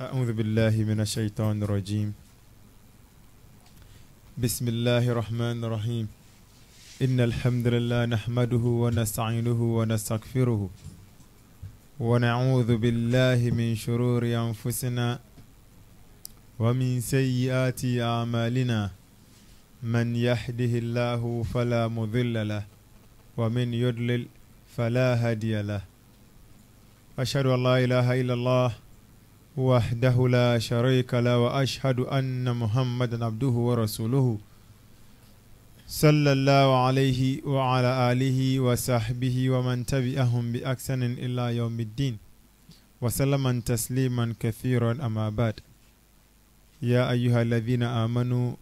أعوذ بالله من الشيطان الرجيم. بسم الله الرحمن الرحيم. إن الحمد لله نحمده ونستعينه ونستغفره ونعوذ بالله من شرور أنفسنا ومن سيئات أعمالنا من يهده الله فلا مضل له ومن يضلل فلا هادي له. أشهد أن لا إله إلا الله وحده لا شريك له وأشهد أن محمدا عبده ورسوله صلى الله عليه وعلى آله وصحبه ومن تبعهم بأحسن إلى يوم الدين وسلم تسليما كثيرا. أما بعد، يا أيها الذين آمنوا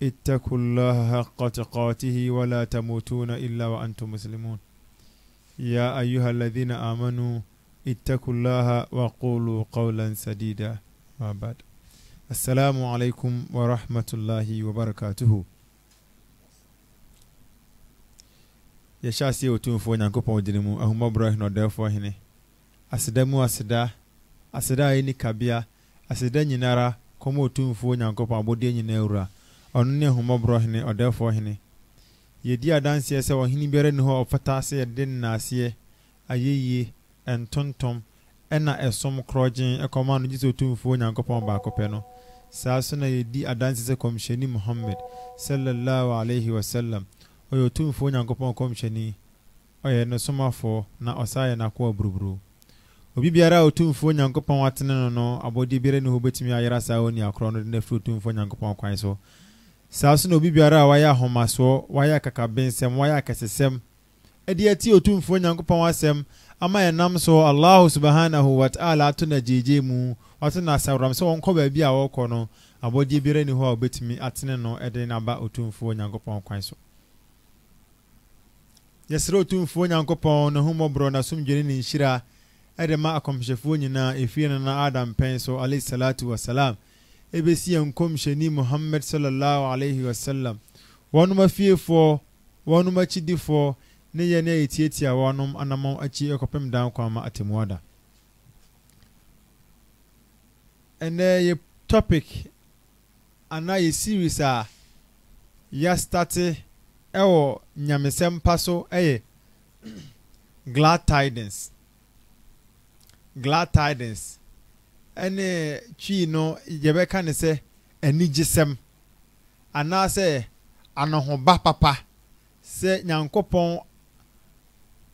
اتقوا الله حق تقاته ولا تموتون إلا وأنتم مسلمون. يا أيها الذين آمنوا اتقوا الله وقولوا قولا سديدا. ما بعد، السلام عليكم ورحمة الله وبركاته. يشاسي وتنفو نانكوبون دينمو أهما براهن ودافو هني أسدامو أسدا يني كابيا أسدا نينارا كومو وتنفو نانكوبون بودي نينيورا أنوني أهما براهن ودافو هني يدي أدانسي يسا وهني بيرن هو أفتاسي يدين ناسي أيي entontom ena esom krojin ekomanu jiso tumfo nyankopon ba kopeno saaso na yedi adanse se komsheni Muhammad sallallahu alaihi wasallam oyo tumfo nyankopon komsheni oye no somafo na osaye na kwa buruburu obi biara otumfo nyankopon watene no abodi bire ne hobetimi ayira sawo ni akro no de fru tumfo nyankopon kwan so saaso na obi biara waya homaso waya kakabensem waya kasesem ediati otumfo nyankopon wasem ama yanam so Allah subhanahu wa ta'ala tuna jeje mu watuna sawram so wonko ba bia woko no abodi bire ni ho obetimi atene no ede na ba otumfo nyankopon kwan so yesro otumfo nyankopon no humobro na sumjeni ni nshira ede ma akomhefo nyina efie na Adam pen so alayhi salatu wassalam ebesi yankomsheni Muhammad sallallahu alayhi wasallam wonu mafiefo wonu machidifo ne yene etietia wonum anamon achi ekopem dan kwama atemuada. And ye topic ana ye series ya start ewo nyamesem paso glad tidings ene chi no yebeka ne se anigisem ana se anohoba papa se nyankopon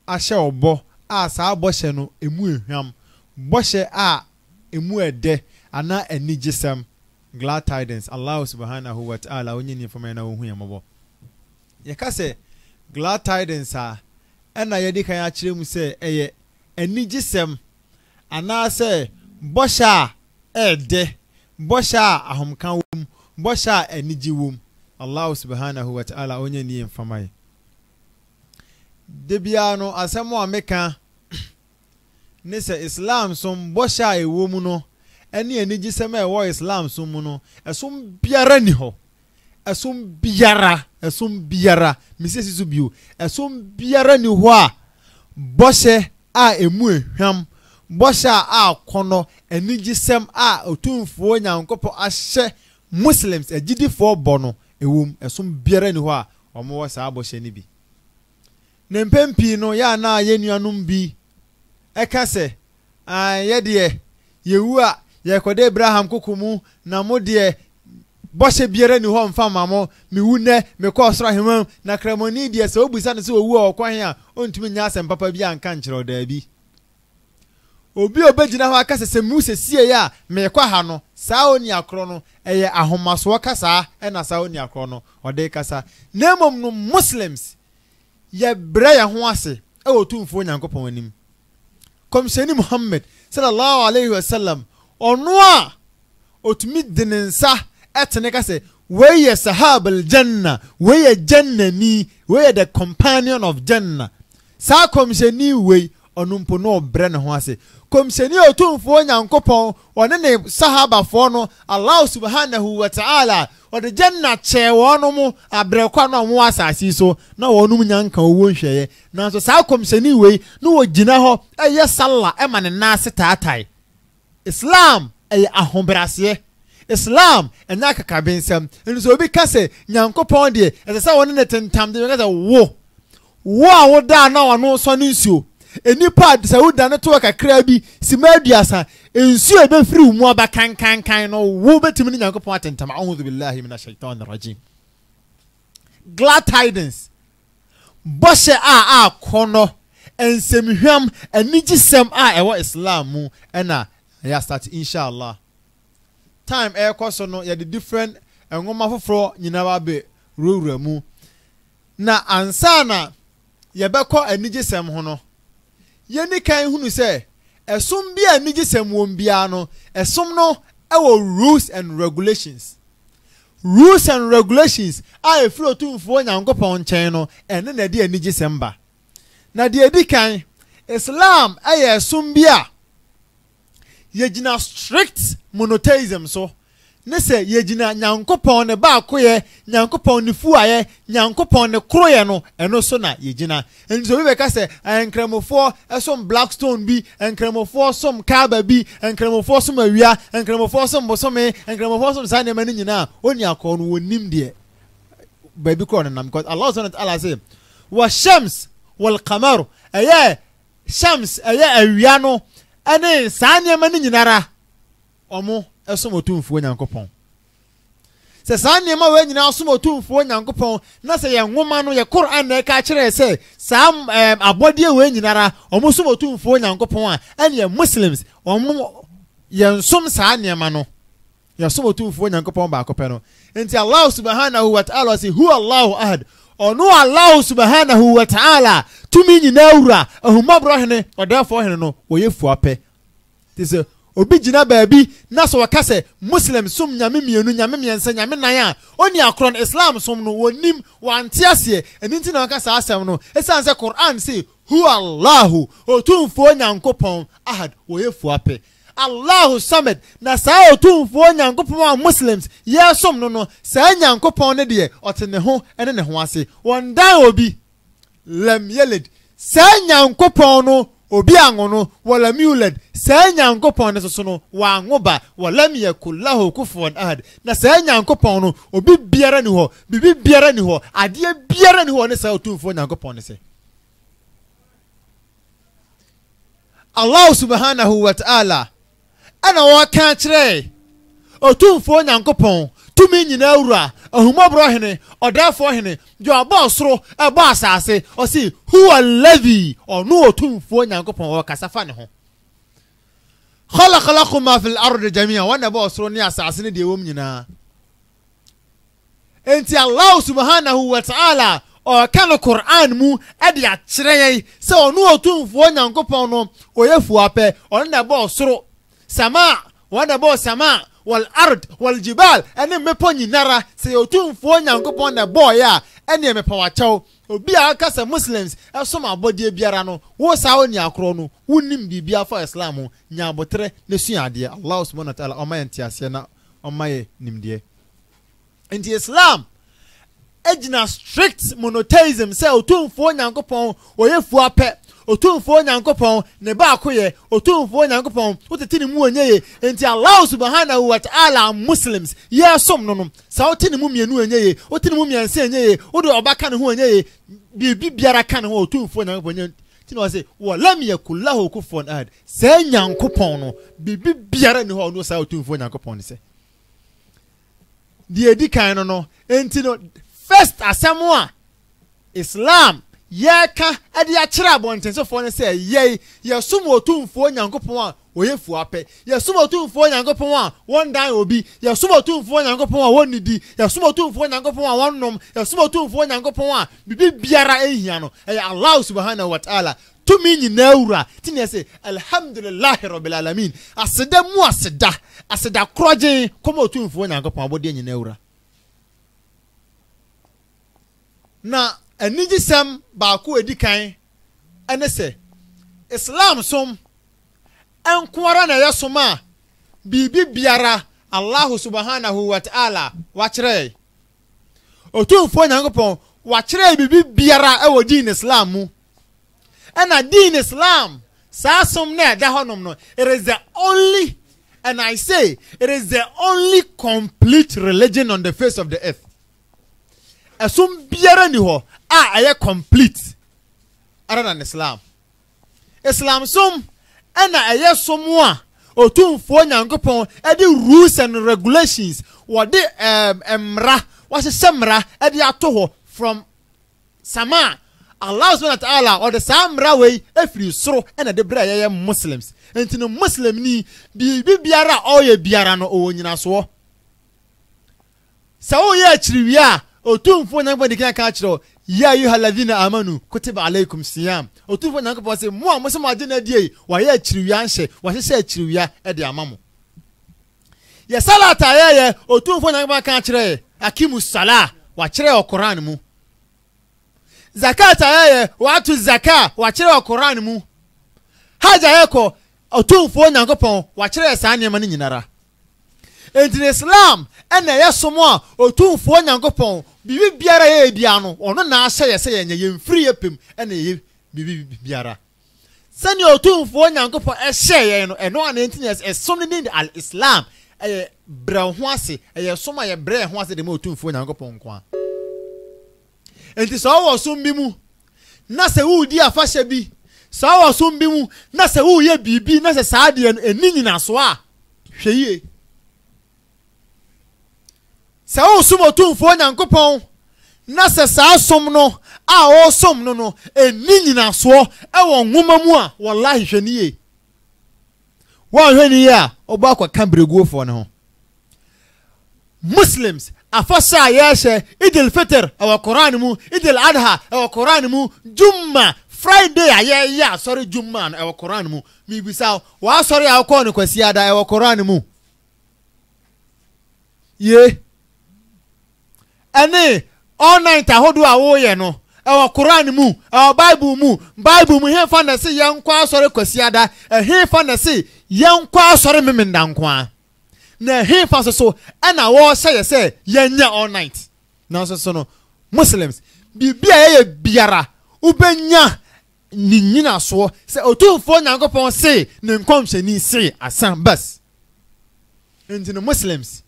ashe obo a saa boshe no emu ehwam boshe a emu ede ana anigisem glad tidings. Allah subhanahu wa ta'ala onye ni fama na ohun yambo ye ka se glad tidings ena yedi kan ya kire mu se eye anigisem ana se boshe a ede boshe a ahomkan wom boshe a anigi wom. Allah subhanahu wa ta'ala onye ni fama debiano asemo ameka nese Islam som bosha ewo mu no ene anigi sema ewo Islam som mu no esom biara ni ho esom biara misesi so bio esom biara ni ho a boshe a emu ehwam bosha a kono anigi sem a otumfo nyankopo ahye Muslims agidifo bono ewum esom biara ni ho a omo wo saa boshe ni bi nempempi no ya na yenuanum bi ekase yede yewu a yekode Abraham kokumu na modie boshe biere ni ho mfama mo mewu ne mekọ soro hemam na kramoni die se obusa ne se owu okwan a ontumi nya asem papa bi anka nkyerɛ da bi obi obegina ho akase se mu se sie ya mekọ ha no saa oni akro no eye ahomaso kasa na saa oni akro no ode kasa nemom no Muslims ye breya ho ase otumfo nyankopon anim komsheni Muhammad sallallahu alaihi wasallam ono a otumi dinensa etene kase weye sahabal janna weye jannani weye the companion of janna sa komsheni we onumpo no bre ne ho ase komsheni otumfo nyankopon one ne sahaba fo no Allah subhanahu wa ta'ala o de janna che wono mu abrekwa no mo asasi so na wonum nyanka owo nhweye na so sa komsheni we no wo gina ho eye salla e ma ne nase taatai Islam ɛyɛ ahobrɛaseɛ Islam ɛnya kakabensɛm nso obi ka sɛ Nyankopɔn deɛ ɛsɛ sɛ wɔne ne tentam de ka sɛ wo a woda na wɔno so ne nsuo enipa sɛ woda ne to kakra bi sima aduasa nsuo ebefiri mu aba kankankan no wo betimi ne Nyankopɔn atentam a'udhu billahi minash shaitanir rajim glad tidings bɔhyɛ a kono ensɛmhwam anigisɛm a ɛwɔ Islam mu ɛna ya start inshallah time ɛkɔ no yɛ the different ngoma foforo nyina ba be rowura mu na ansana yɛbɛkɔ anigisɛm ho no yɛni kan hunu sɛ ɛsom bi anigisɛm wɔm bia no ɛsom no ɛwɔ rules and regulations a efiro tumfo Nyankopɔn nkyɛn no ɛne na de anigisɛm ba na de edi kan Islam ɛyɛ ɛsom bi a yɛgyina strict monotheism so ne sɛ yɛgyina Nyankopɔn ne baako yɛ Nyankopɔn ne fuayɛ Nyankopɔn ne kroyɛ no ɛno so na yɛgyina nso bi bɛka sɛ nkramofoɔ ɛsom Blackstone bi nkramofoɔ som Kaaba bi nkramofoɔ som awia nkramofoɔ som bosome nkramofoɔ som saa nneɛma no nyinaa oni akɔ no wɔnim deɛ baabi kɔ no nam because Allah subhanahu wa ta'ala say wa shams wal qamar ɛyɛ shams ɛyɛ awia no ɛne saa nneɛma no nyinara ɔmo ɛsom otumfuo Nyankopɔn sɛ saa nneɛma wɔ nyinaa som otumfuo Nyankopɔn na sɛ yɛ nwoma no yɛ Quran na ɛka kyerɛ sɛ saa abɔdeɛ wɔ nyinara ɔmo som otumfuo Nyankopɔn a ɛne yɛ Muslims ɔmo yɛ som saa nneɛma no yɛ som otumfuo Nyankopɔn baako pɛ no enti Allah subhanahu wa ta'ala say hu Allahu ahad ɔno Allah subhanahu wa ta'ala tumi nyinaa wura ahumabro hene ɔdɛfo hene no wɔyɛ fuapɛ te sɛ obi gyina baabi na so waka sɛ Muslim som nyame mienu nyame miensa nyame nan a oni akron Islam som no wonim wante ase eninti na waka saa asɛm no esan sɛ Quran say hu Allahu otumfo Nyankopɔn ahad wɔyɛ fuapɛ Allahu samad na saa otumfo Nyankopɔn a Muslims yɛ som no saa Nyankopɔn ne de ɔte ne ho ene ne ho ase wɔn dan obi lam yelid saa Nyankopɔn no obi ango no wala miulad saa Nyankopɔn ne so no wa angoba wala miyakullahu kufuwan ahad na saa Nyankopɔn no obi biara ni hɔ bibi biara ni hɔ adeɛ biara ni hɔ ne saa otumfo Nyankopɔn ne se Allah subhanahu wa ta'ala ana waka kyerɛ otumfo Nyankopɔn tumi nyina wura ahumabro hene ɔdafo hene jo abosoro ɛbɔ asase ɔsi huwa alladhi ɔno otumfo Nyankopɔn wɔkasafa ne ho khalaqa lakum ma fil ardi jami'an wa nabosoro ne asase ne de wɔm nyina enti Allah subhanahu wa ta'ala ɔka no Quran mu ɛde akyerɛ yɛn sɛ ɔno otumfo Nyankopɔn no ɔyɛ fuapɛ ɔno na bɔ soro sama wa na bɔ sama wal ard wal jibal ene mepo nyinara se otumfo Nyankopɔn na boy a ene mepa wakyɛw obi a aka sɛ Muslims ɛsom abɔde biara no wo saa oni akro no wonim bibia fa Islam nya abotre ne suade Allah subhanahu wa ta'ala ɔma yɛnti ase na ɔma yɛ nimdeɛ enti Islam ejina strict monotheism sɛ otumfo Nyankopɔn oyɛ fuapɛ otumfo Nyankopɔn ne baako yɛ otumfo Nyankopɔn wotete ne mu onyeye enti Allah subhanahu wa ta'ala Muslims yɛ som no sa wote ne mu mienu onyeye wote ne mu miense onyeye wode ɔbaka ne ho onyeye bibi biara ka ne ho otumfo Nyankopɔn ti no say walam yakullahu kufuwan ahad sa Nyankopɔn no bibi biara ne ho no sa otumfo Nyankopɔn ne sɛ die di kan no enti no first asɛm a Islam yɛka ade akyerɛ abɔntensefo ne sɛ yɛsom otumfo Nyankopɔn a oyɛ fuapɛ yɛsom otumfo Nyankopɔn a wɔn dan obi yɛsom otumfo Nyankopɔn a wɔn nidi yɛsom otumfo Nyankopɔn a wɔn nom yɛsom otumfo Nyankopɔn a bibi biara ehia no ɛyɛ Allah subhanahu wa ta'ala tumi nyina wura ti ne sɛ alhamdulillahi rabbil alamin aseda mu aseda kroje kɔma otumfo Nyankopɔn abɔde nyina wura na anigisɛm baako edi kan ene sɛ Islam som enkwara na yɛsom a bibi biara Allah subhanahu wa ta'ala wakyerɛ otumfo Nyankopɔn wakyerɛ bibi biara ɛwɔ din Islam mu ɛna din Islam saa som na ɛda hɔnom no it is the only And I say, it is the only complete religion on the face of the earth. Esum biara ni ho aye complete other than Islam. Islam som ena aye somo a otumfo Nyankopon e de rules and regulations what the emra what semra e de ato ho from sama Allah subhanahu wa ta'ala or the samra way efri soro ena de bra ye Muslims. Enti no Muslim ni biara oye biara no o nyina so. Sa o ye akiriwia otumfo Nyankopon de kan ka akiro ya ayyuhalladhina amanu kutiba alaykum siyam. Otumfo Nyankopon se mo amosom ade na die wa ye akiriwia nhye wa hye akiriwia e de amamo. Ye salata ye otumfo Nyankopon kan akire akimus salah wa kire o Quran mu. Zakata ye wa atu zakah wa kire o Quran mu. Haja ye ko otumfo Nyankopon wa kire sa nyema ni nyinara. Enti Islam ena yesomo a otumfo Nyankopon bibi biara ye bia no ono na ahye ye se ye nya yemfiri epem ena ye bibi biara sani otumfo Nyankopon ehye ye no eno ana enti esom ni al-Islam bra ho ase som a ye bra ho ase de ma otumfo Nyankopon kwa enti so wo som bi mu na se wu di afahye bi so wo som bi mu na se wu ye bibi na se saade eni nyina so a hweye sa o sumo tumfo Nyankopon na se sa som no a o som no no eni nyina so e wo nwoma mu a wallahi hwaniye wo hwaniye a oba akwa kambregu fo ne ho Muslims afasa yeshe Idil Fitr awa Quran mu Idil Adha awa Quran mu Jumma Friday aye sorry Jumma awa Quran mu mi bisa wa sorry akọ ne kwasi ada awa Quran mu ye ene all night ahodo awo ye no ewo Quran mu Bible mu he fa na se ye nkwa asore kwasi ada he fa na se ye nkwa asore memenda nkwa na he fa so ena wo se ye nya all night na so no Muslims bibia ye biara ubenya ni nyina so se otumfo Nyankopon se ne nkomheni se asan bas enti no Muslims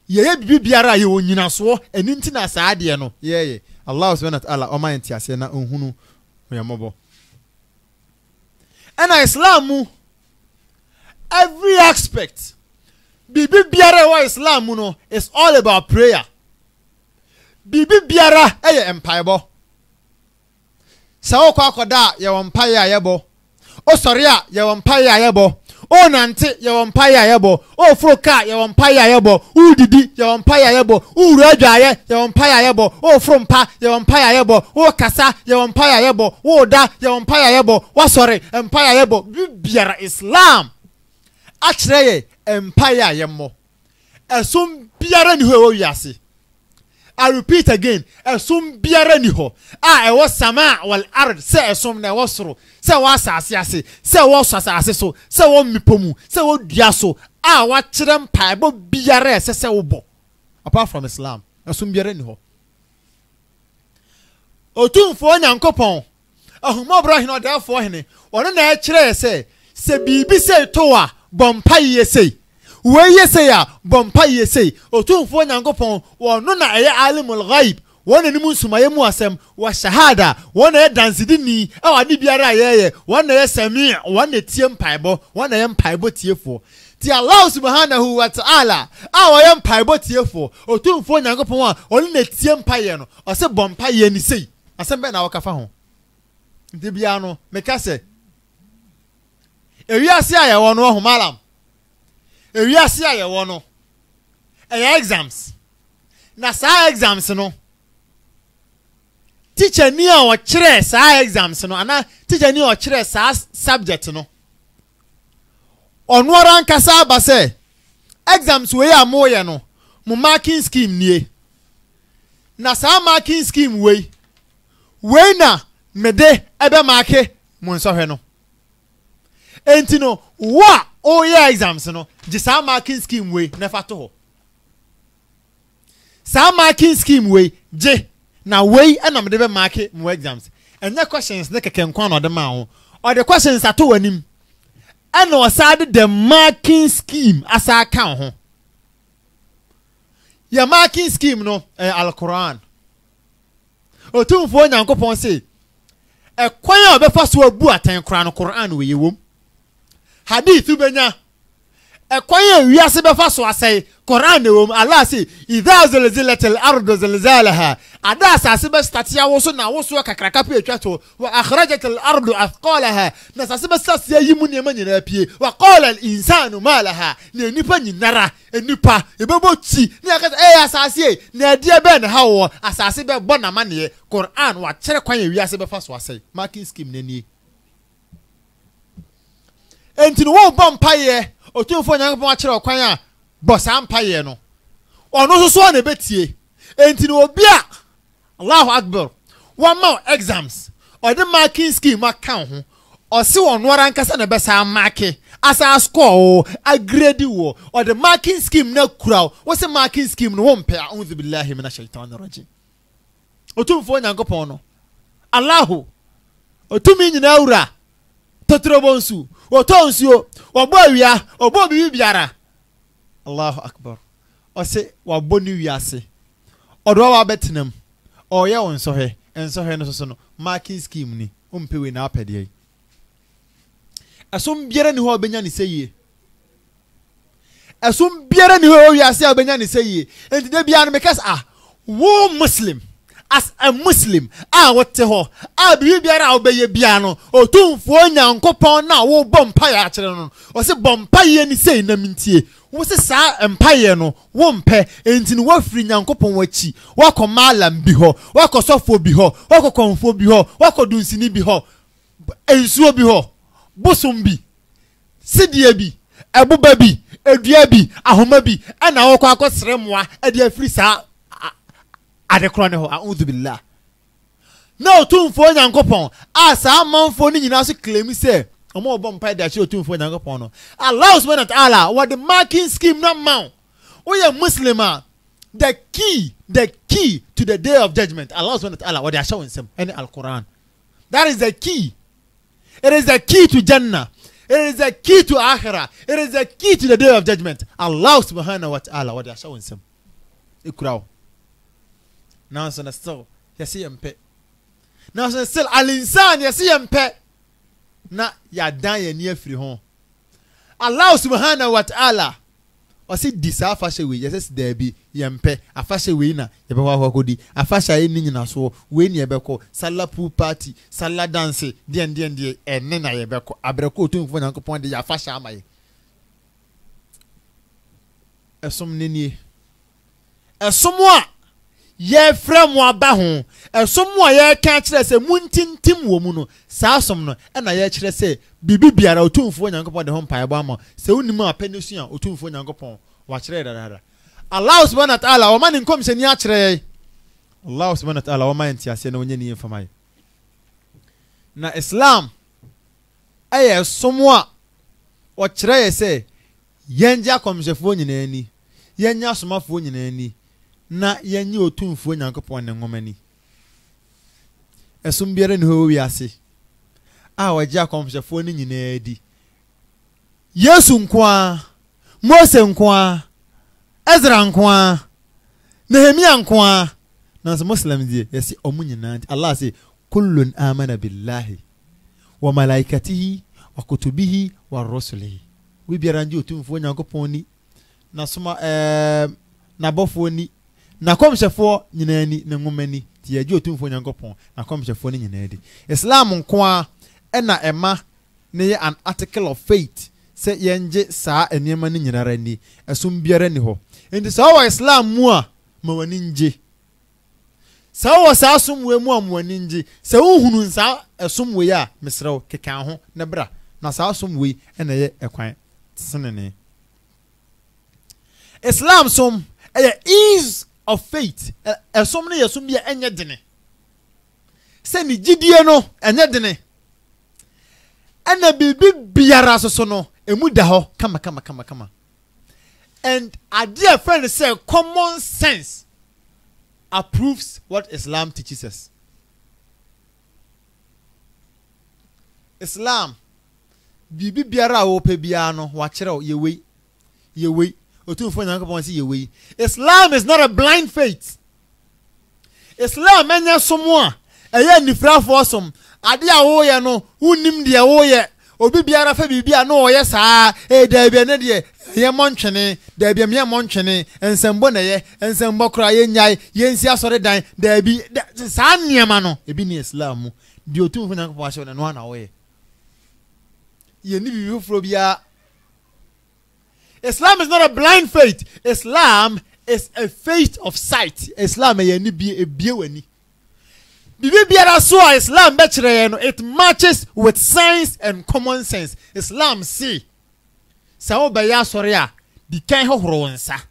ye bibiara ye onyina so eni nti na saade no ye Allah subhanahu wa ta'ala o man ti ase na ohunu oyamobo ana Islam mu every aspect bibiara wa Islam mu no is all about prayer bibiara empire sa o kwa akoda ye empire ayebo o sori a ye empire ayebo o nante ye empire ayebo o froka ye empire ayebo udidi ye empire ayebo uru adwaye ye empire ayebo o frompa ye empire ayebo o kasa ye empire ayebo o da ye empire ayebo wa sori empire ayebo bibiara Islam akire ye empire ayemo esum biara ni ho wiase. I repeat again, esum biara ni ho a ewo sama wal ard se esum na ewo soro se wo asase ase se wo asase so se wo mipomu se wo dua so a wa kire mpaebo biara ese wo bo apart from Islam esum biara ni ho otumfo Nyankopon ahuma Ibrahim odafo hene ono na kire se bibi se toa bompa yese we yese ya bompa yese otumfo Nyankopon wono na eye alimul ghaib wona ni munsumaye mu asem wa shahada wona ye dansidini awade biara yeye wona ye sami wona tie mpaibo wona ye mpaibo tiefo ti Allah subhanahu wa ta'ala awoye mpaibo tiefo otumfo Nyankopon a ono na tie mpaye no o se bompa ye ni sei asem be na wakafa ho ndi bia no meka se ewiase aye wono ho malam ewiase aye wono exams na sa exams no teacher ni a o kire sa exams no ana teacher ni o kire sa subject no onwara nkasa ba se exams we amoye no mo marking scheme nie na sa marking scheme we na mede ebe marke mo nso hwe no enti no wa o ye exams no ji sa marking scheme we na fa to ho sa marking scheme we je na we na me de be mark mo exams enya questions ne keke nkwa no de ma ho or the questions ato wanim and was added the marking scheme as I count. Your marking scheme no Al Quran. O two for Yankopon say a choir be first to a boat and crown Quran with you. Hadith Ubenya a choir we are said first to say Quran wom Allah say idha zalzalat al-ard zalzalaha adas asibe statia wo so na wo so kakraka pe atwato wa akhrajat al-ard athqalaha na asibe statia yimu ne manyina pie wa qala al-insanu ma laha ne nipa nyinara enipa ebebo ti ne akata asase na dia be ne hawo asase be bona mane Quran wa kire kwan wi asibe fa so asai marking scheme nani entini wo bom paye otumfo nyankopon akire kwan a boss empire no ono so na betie enti no obi a Allahu Akbar one more exams or the marking scheme account ho or si ono ran kasa na be sa marke asa score a grade wo or the marking scheme na kura wo se marking scheme no won pe a'udhu billahi minash shaitanir rajim otumfo nyankopon no Allahu otumi nyina ura totrobonsu otonsuo obo awia obo bibiara Allahu Akbar. O se wa boni wiase. Odo wa betenam. O ye won so he. Enso he no so no. Marking scheme ni. Umpewe na apede. Asom biara ni ho obenya ni seye. Asom biara ni ho wiase obenya ni seye. Enti de bia no because wo Muslim as a Muslim wote ho bi biara obeye bia no otumfo nyankopon na wo bompa ya akere no. O se bompa ye ni sey na mintie. Wo se sa empire no wo mpe enti no wafiri nyankopon wachi wako malam bi ho wako sofo bi ho wako konfo bi ho wako dunsini bi ho ensuo bi ho bosom bi sidie bi ebuba bi edua bi ahoma bi ana wo kwa akosere moa ade afiri sa adekro ne ho a'udhu billah na otumfo nyankopon asa amanfo ni nyina so claim say omo obom pai da chi otumfo nyankopon no Allah subhanahu wa ta'ala what the marking scheme not mount we are Muslim the key to the day of judgment Allah subhanahu wa ta'ala what they are showing some in Al-Quran that is the key. It is the key to Jannah. It is the key to Akhirah. It is the key to the day of judgment. Allah subhanahu wa ta'ala what they are showing some ikraw now so still yesi mpe now so still al-insan yesi mpe na ya dan ye ni afiri ho Allah subhanahu wa ta'ala o si disafa shewe yes there be yempe afashe we na yebe wa hokodi afasha eni nyina so we ni yebeko sala pool party sala dance die enne na yebeko abreko otumfo nyankopon de afasha amaye esom nenie esom a ye frem aba ho esom a ye ka kire se muntintim wo mu no saa som no na ye kire se bibi biara otumfo nyankopon de ho mpae ba ma se unimu apenisu a otumfo nyankopon wa kire dada Allah subhanahu wa ta'ala o mani nkom se ni a kire Allah subhanahu wa ta'ala o man tiase na onye ni infamai na Islam aye som a o kire se yenja komsefo nyina ani yenya somafo nyina ani na yenye otumfo nyankopon ne ngomani esum biara ni ho wiase waje akomsefo ni nyina adi Yesu nkoa Mose nkoa Ezra nkoa Nehemia nkoa na Muslim die yesi omu nyina Allah say kullun amana billahi wa malaikatihi wa kutubihi wa rusulihi we biara nje otumfo nyankopon ni na soma na bofo ni na komsefo nyina ni na ngomani ti yaje otumfo nyankopon na komsefo ni nyina adi Islam nkoa ena ema ne an article of faith se yenje saa enema ni nyinara ni esum biara ni ho enti saa wa Islam mu a ma wani nje saa wa saa sumwe mu a ma wani nje se uhunu nsa esumwe ya mesrew kekan ho ne bra na saa sumwe ena ye ekwan senene Islam som ease of faith esum ne yesum bia enye dene se ni gidie no enye dene ana bibi biara so no emu da ho kama and a dear friend say common sense approves what Islam teaches us. bibi biara wo pe bia no wa kire ye wei otumfo nyankopon si ye wei. Islam is not a blind faith. Islam enya somo a eye nifrafo som ade a wo ye no unim de wo ye obi biara fa bibia no wo ye saa da bia ne de ye montwene da bia me montwene ensembo na ye ensembo kra ye nyai ye nsi asore dan da bi saa niema no ebi ni Islam mu de otumfo nyankopon ahye no na wo ye ye ni bibi fro bia. Islam is not a blind faith. Islam is a faith of sight. Islam ye ni bi ebie wani. Bibi biara so Islam be kire no it matches with science and common sense. Islam see sa wo be ya sore a di kan hohoro nsa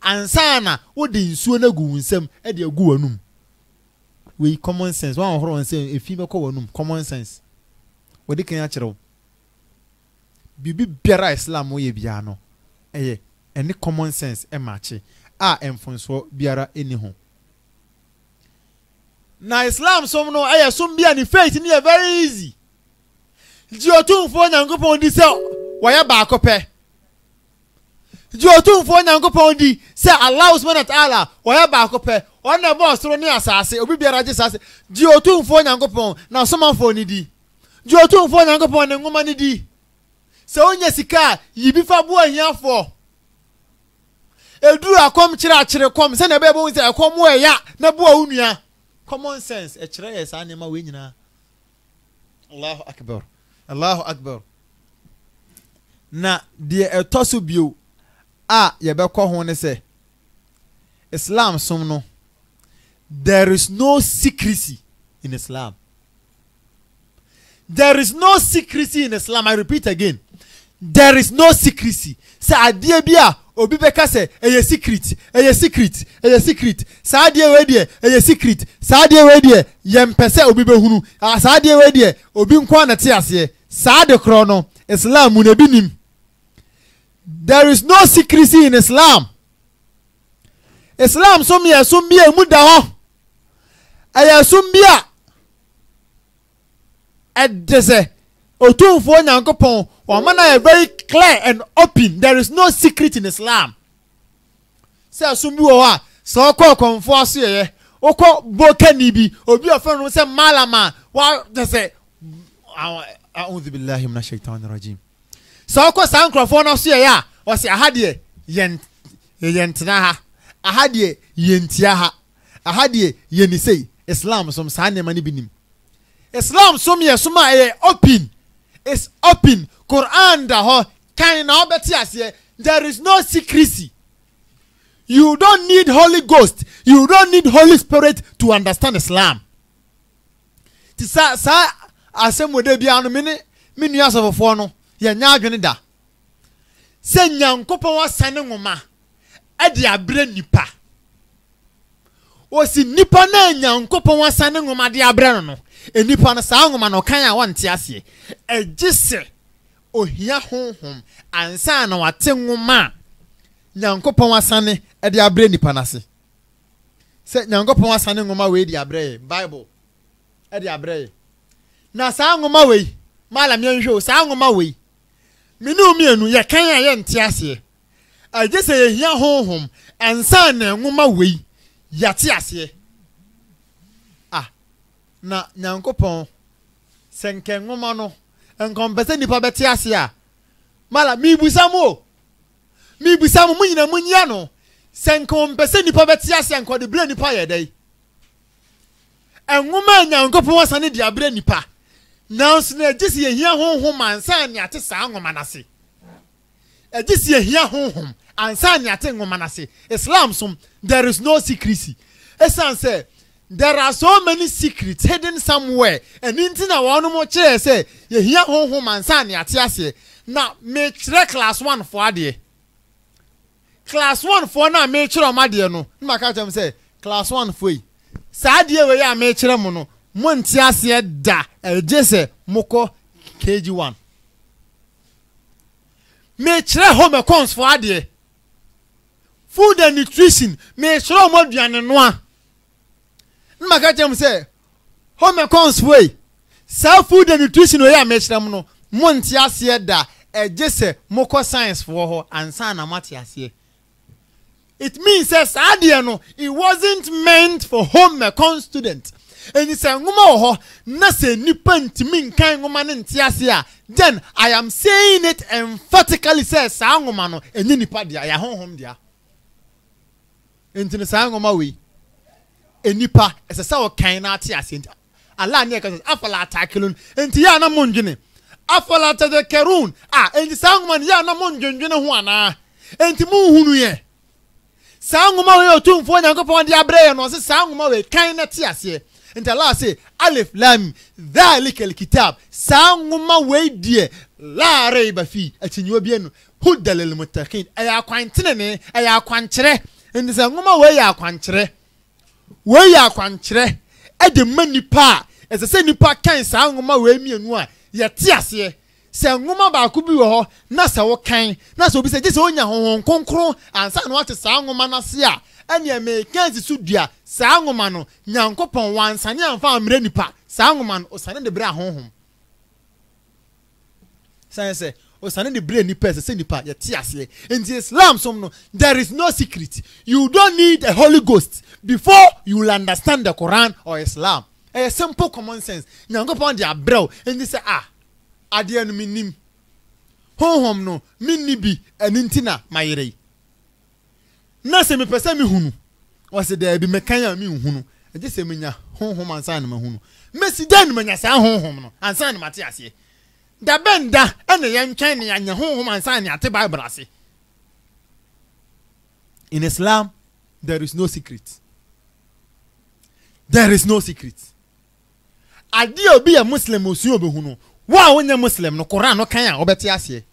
ansa na wo de nsuo na gu nsam e de agu wanum. We common sense one hohoro nsa efi be ko wanum common sense. Wo de kan ya kire wo. Bibi biara Islam wo ye bia no any common sense match enfonso biara eni ho. Na Islam som no som bia ni faith ni very easy. Ji otumfo nyankopon di se waya ba akopɛ. Ji otumfo nyankopon di se Allah subhanahu wa ta'ala waya ba akopɛ. Ona bo soro ni asase obi biara je sase. Ji otumfo nyankopon na somafo ni di. Ji otumfo nyankopon ne ngoma ni di. Se onye sika yibi fa bo ahiafo eduru akom kire kom se na be bo se akom wo ya na bo awunua common sense e kire yes anema we nyina. Allahu akbar Allahu akbar. Na de etoso bio ye be kɔ ho ne se Islam som no there is no secrecy in Islam. There is no secrecy in Islam. I repeat again. There is no secrecy. Sa adie bia obi beka se eye secret, eye secret, eye secret. Sa adie we die eye secret. Sa adie we die yempese obi behunu. Sa adie we die obi nko na te ase. Sa de kro no Islam mu na binim. There is no secrecy in Islam. Islam som ye som bia mu da ho. Eye som bia edese otumfo nyankopon o mana very clear and open. There is no secret in Islam. Say asumi wo a so ko konfo aso ye okọ bokani bi obi ofan no say malama wa say a'udhu billahi minash shaitanir rajim. So ko sankrofo no so ye a o say ahade yentina ha ahade yentia ha ahade yenisei. Islam som sa ne mani binim. Islam som ye soma open. It's open. Quran da ho kan na obeti ase. There is no secrecy. You don't need Holy Ghost. You don't need Holy Spirit to understand Islam. Ti sa asemo de bia no me nua sofofo no ye nya adwene da. Se nyankopon wasane ngoma e de abre nipa. Osi nipa na nyankopon wasane ngoma de abre no. Enipa na sa ngoma no kan a wonte ase egise ohia honhom ansa na wate ngoma nyankopon wasane e de abre nipa na se nyankopon wasane ngoma we de abre Bible e de abre na sa ngoma we mala me nhwe sa ngoma we minu mienu ye kan a ye nte ase egise ehia honhom ansa na ngoma we yate ase na nyankopon senke ngoma no enkompese nipa beti ase a mala mibusamo munyina munyia no senkompese nipa beti ase enko de bre nipa ye dai engoma nyankopon wasane de abre nipa nanso na egisi ye hia honhom ansa ne ate sa ngoma nase egisi ye hia honhom ansa ne ate ngoma nase. Islam som there is no secrecy. Esan say there are so many secrets hidden somewhere. And into na one more chair say, you hear home and son at ase. Now make class 1 for adie. Class 1 for na make sure my dear no. Makata say class 1 for you. Sadie we ya make sure mono. Monti ase da jese moko KG1. Make sure home accounts for adie. Food and nutrition. Make sure mo duane noa. Makajem say home accounts way self food and nutrition we ya make them no montiasie da ejese moko science for ho ansa na matiasie. It means says no, it wasn't meant for home econ student. And it's a nguma na se nipa ntimi nkan nguma ne ntiasie. Then I am saying it emphatically says sa nguma no enyi nipa dia ya honhom dia. Enti sa nguma we enipa esesa o kan na atiasie. Allah ne ka afala takilun enti ya na mondwene afala tadhkarun enti sa nguma ya na mondwene ho ana enti mu hunu ye sa nguma we otumfo Nyankopɔn de abrɛ no se sa nguma we kan na tiasie enti Allah say alif lam dhalikal kitab sa nguma we die la raiba fi atinyo bia no hudal lil muttaqin aya kwantene ne aya kwankyere enti sa nguma we ya kwankyere ede manipa ese se nipa kan sa ngoma we mienu a ye te ase se ngoma ba ko bi wo ho na se wo kan na se obi se je onya honhon konkron ansa na wate sa ngoma na se a ene me kan si sudua sa ngoma no Nyankopɔn wansane amfa amre nipa sa ngoma no osane de bra honhom se osane de bra nipa se nipa ye te ase in Islam some no there is no secret. You don't need a Holy Ghost before you will understand the Quran or Islam. A simple common sense. Nyankopɔn de abrɛw and say ade no minim honhom no minni bi enintina mayere na se me pese me hunu was there bi mekan a me hunu e je se menya honhom ansa na mahunu mesi dan menya sa honhom no ansa na mate ase da benda ene ye ntwen ne anya honhom ansa na ate Bible ase. In Islam there is no secret. There is no secret. Adi obi a Muslim osu obehu no wa wonya Muslim no Quran no kan a obeti ase.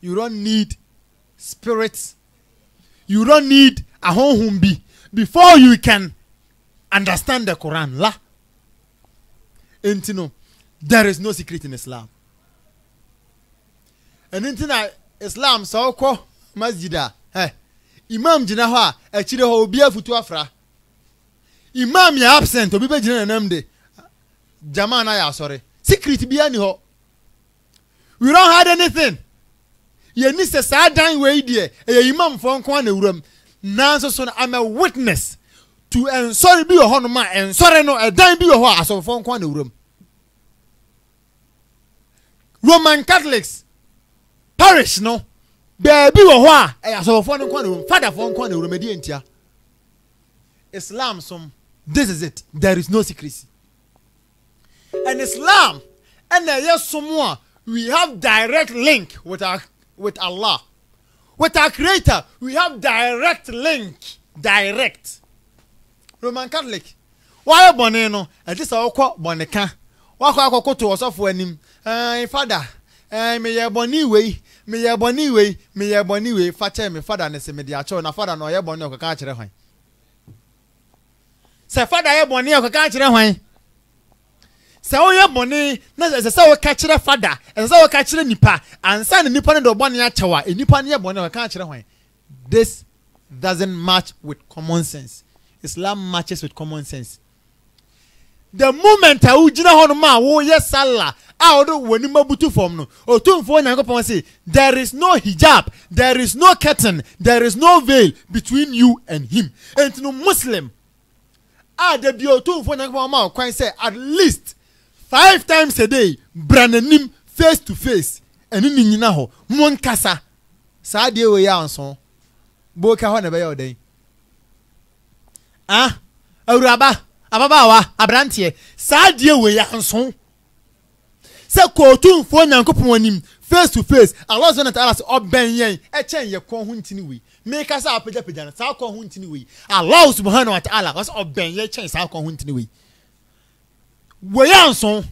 You don't need spirits. You don't need a honhom bi before you can understand the Quran la. Entino there is no secret in Islam. And intina Islam so ko masjida imam jina ho a akire ho obi afutu afra. Imam ya absent obi be jina nanam de jama na ya sorry secret bia ni ho. We don't hide anything. Ye ni se sa dan we die e imam fo nko na wuram nanso so I'm a witness to and sorry bi ho no ma and sorry no e dan bi ho aso fo nko na wuram. Roman Catholics parish no baby wo ho a e aso fo nko na wuram father fo nko na wuram e entia. Islam some this is it. There is no secrecy. And Islam and yes someone we have direct link with Allah. With our creator we have direct link. Direct. Roman Catholic why bone no e just okwo boneka wakwa to osofo anim father me ye boni we fache me father ne se me dia cho na father no ye boni okaka kire hwan se father ye boni okaka kire hwan se o ye boni na se o ka kire father se o ka kire nipa ansa ne nipa ne do boni a chewa nipa ne ye boni okaka kire hwan. This doesn't match with common sense. Islam matches with common sense. The moment a ujina hono ma wo ye sala a odo woni mabutu form no otumfo Nyankopɔn say there is no hijab, there is no curtain, there is no veil between you and him. And no Muslim the bi otumfo Nyankopɔn ma kwan say at least 5 times a day brananim face to face eni ni nyina ho mon kasa sa de we ya anso bo ka ho na be ya odan awuraba ababawa abrantie sa de we ya anso se ko otumfo Nyankopɔn anim face to face Allah subhanahu wa ta'ala se oben yen e chen ye kon ho ntini we me ka sa apagya na sa kon ho ntini we Allah subhanahu wa ta'ala was oben ye chen sa kon ho ntini we yanso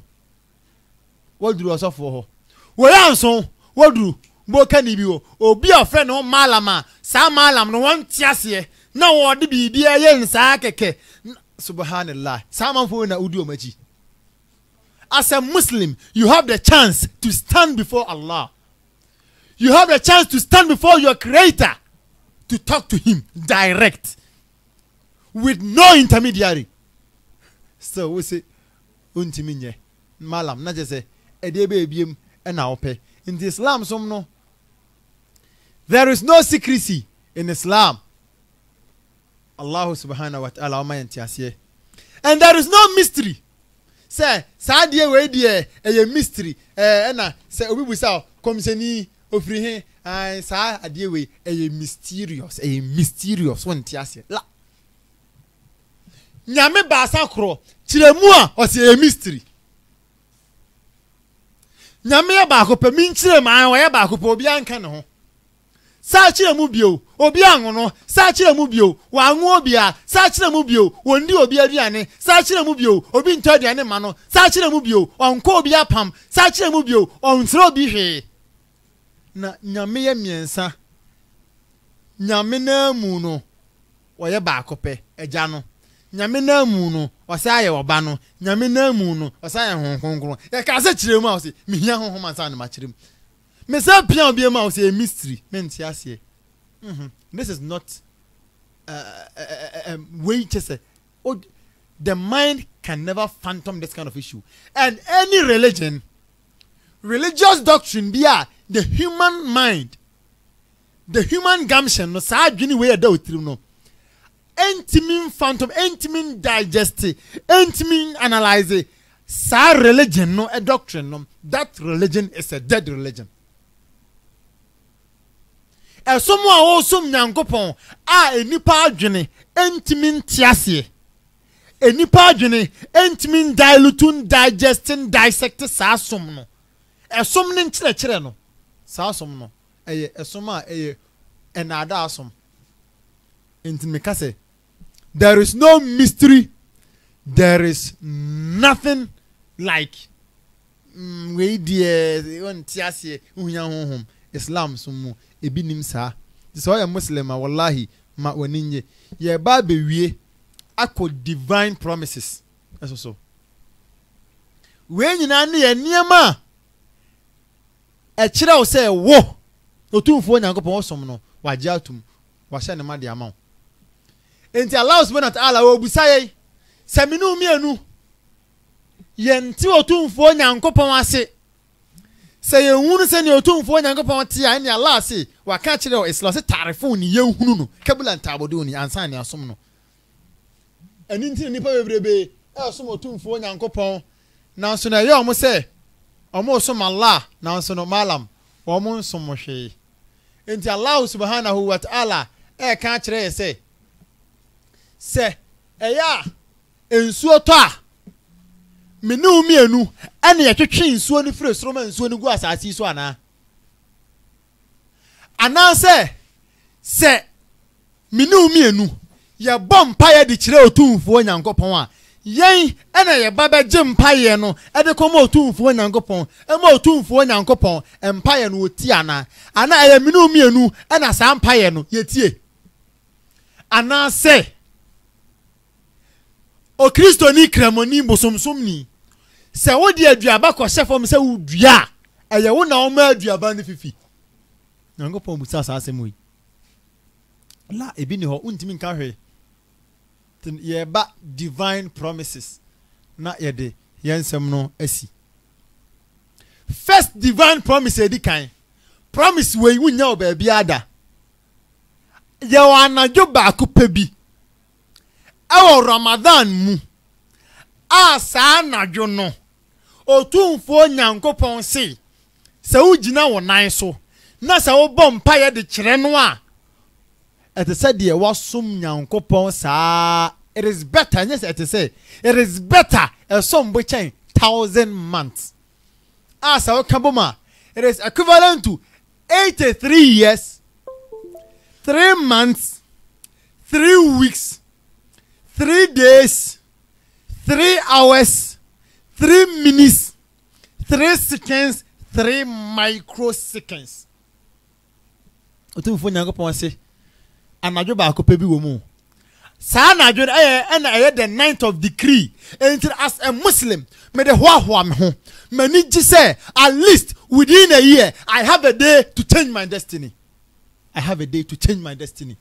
woduru osofo ho we yanso woduru bo kani bi wo obi ofre no malama sa malam no won tiase na wo de bibia ye nsa keke subhanallah sa manfo na udi o machi. As a Muslim you have the chance to stand before Allah. You have the chance to stand before your creator to talk to him direct with no intermediary. So we say untiminye malam na je say ede be biem ena ope in the Islam som no there is no secrecy in Islam. Allah subhanahu wa ta'ala ma yantiase and there is no mystery. Say sa de we de e mystery na say obi bu sa komisani ofiri he an sa ade we e mysterious won tiase la nyame ba sa kro kiremu a o se e mystery nyame ya ba ko pe min kire man wo ya ba ko pe obi anka ne ho sa kiremu bio obi anwo sa kiremu bio wa anwo obi a sa kiremu bio wondi obi aduane sa kiremu bio obi nto aduane ma no sa kiremu bio onko obi apam sa kiremu bio onsro obi hwe na nyame ya miensa nyame na mu no wo ya ba ko pe eja no nyame na mu no osa ye oba no nyame na mu no osa ye honkonkron e ka se kiremu a o se mihia honhom ansa na ma kiremu me say pian obi ma o se mystery menti ase. This is not way to say the mind can never phantom this kind of issue. And any religious doctrine be the human mind, the human gumption no sa adwini we da otrim no entimin phantom entimin digest entimin analyze sa religion no a doctrine no that religion is a dead religion. Someone also nyankopon enipa adwene entimin tiase enipa adwene entimin dilutun digesting dissect sa som no esom ne nkyerɛkyerɛ no sa som no esom a enada asom entimi ka say there is no mystery, there is nothing like we die on tiase unya honhom Islam sumu ebi nim sa so ya Muslim wallahi ma waninye ye ba be wie akọ divine promises so we nyina ne ye niema e kire wo se wo otumfo nyankopon osom no waje atum wa hye ne ma de ama enti Allah subhanahu wa ta'ala wo busaye saminu mienu ye nti otumfo nyankopon ase say ehunu se ne otumfo nyankopon te a ne Allah se wa ka kire o Islam se tarifo ni ye hunu no kabula ntabode oni ansa ne asom no eni nti nipa bebrebe asom otumfo nyankopon na so na ye omo se omo som Allah na so no malam omo som hwe enti Allah subhanahu wa ta'ala ka kire se eya ensuo to a menu mienu ene ye twetwe nsuo ni fire soro ma nsuo ni gu asase so ana se menu mienu ye bompa ye di kire otumfo nyankopon a yen ene ye baba gimpa ye no e de komo otumfo nyankopon e ma otumfo nyankopon empa ye no oti ana ye menu mienu ena sa mpa ye no ye tie ana se o Kristo ni kremoni bosomsom ni se wo di aduaba ko hyefom se wo dua eye wo na o ma aduaba ne fifi nyankopon busa sa asem yi la ebi ni ho untimi nka hwe tin ye ba divine promises na ye de yensem no asi first divine promise edi kan promise we wunya o ba bia ada ye wa anajo ba ko pebi awo Ramadan mu asa anajo no otumfo nyankopon se ugina wo nan so na sa wo bom paye de kire no a ete se de wasom nyankopon sa it is better yes ete se it is better some bo chen 1000 months asa wo kaboma it is equivalent to 83 years 3 months 3 weeks 3 days 3 hours 3 minutes 3 seconds 3 microseconds otumfo nyankopon se anajo ba akopa bi wo mu sa anajo the ninth of decree and as a Muslim me de hoahoa me ho mani gi say at least within a year I have a day to change my destiny. I have a day to change my destiny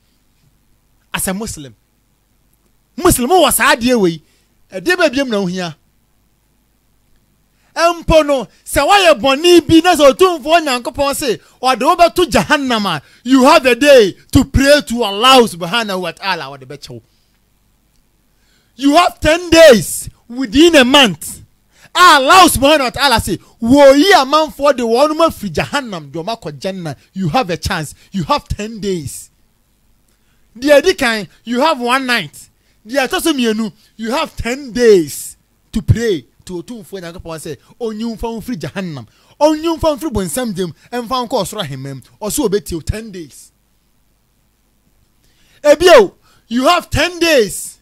as a Muslim was ade we e de ba biem na ohia empono se waye boni bi na so tumfo nyankopon say or the over to jahannama you have a day to pray to Allah subhanahu wa ta'ala or the becho. You have 10 days within a month. Allah subhanahu wa ta'ala say wo yi a man for the one ma fi jahannam do ma ko janna you have a chance. You have 10 days. The edikan you have 1 night. The atosomienu you have 10 days to pray. To tumfo nyankopon say onyum fa free jahannam onyum fa free bonsam dem emfa nko osoro hemem oso obeti 10 days ebio you have 10 days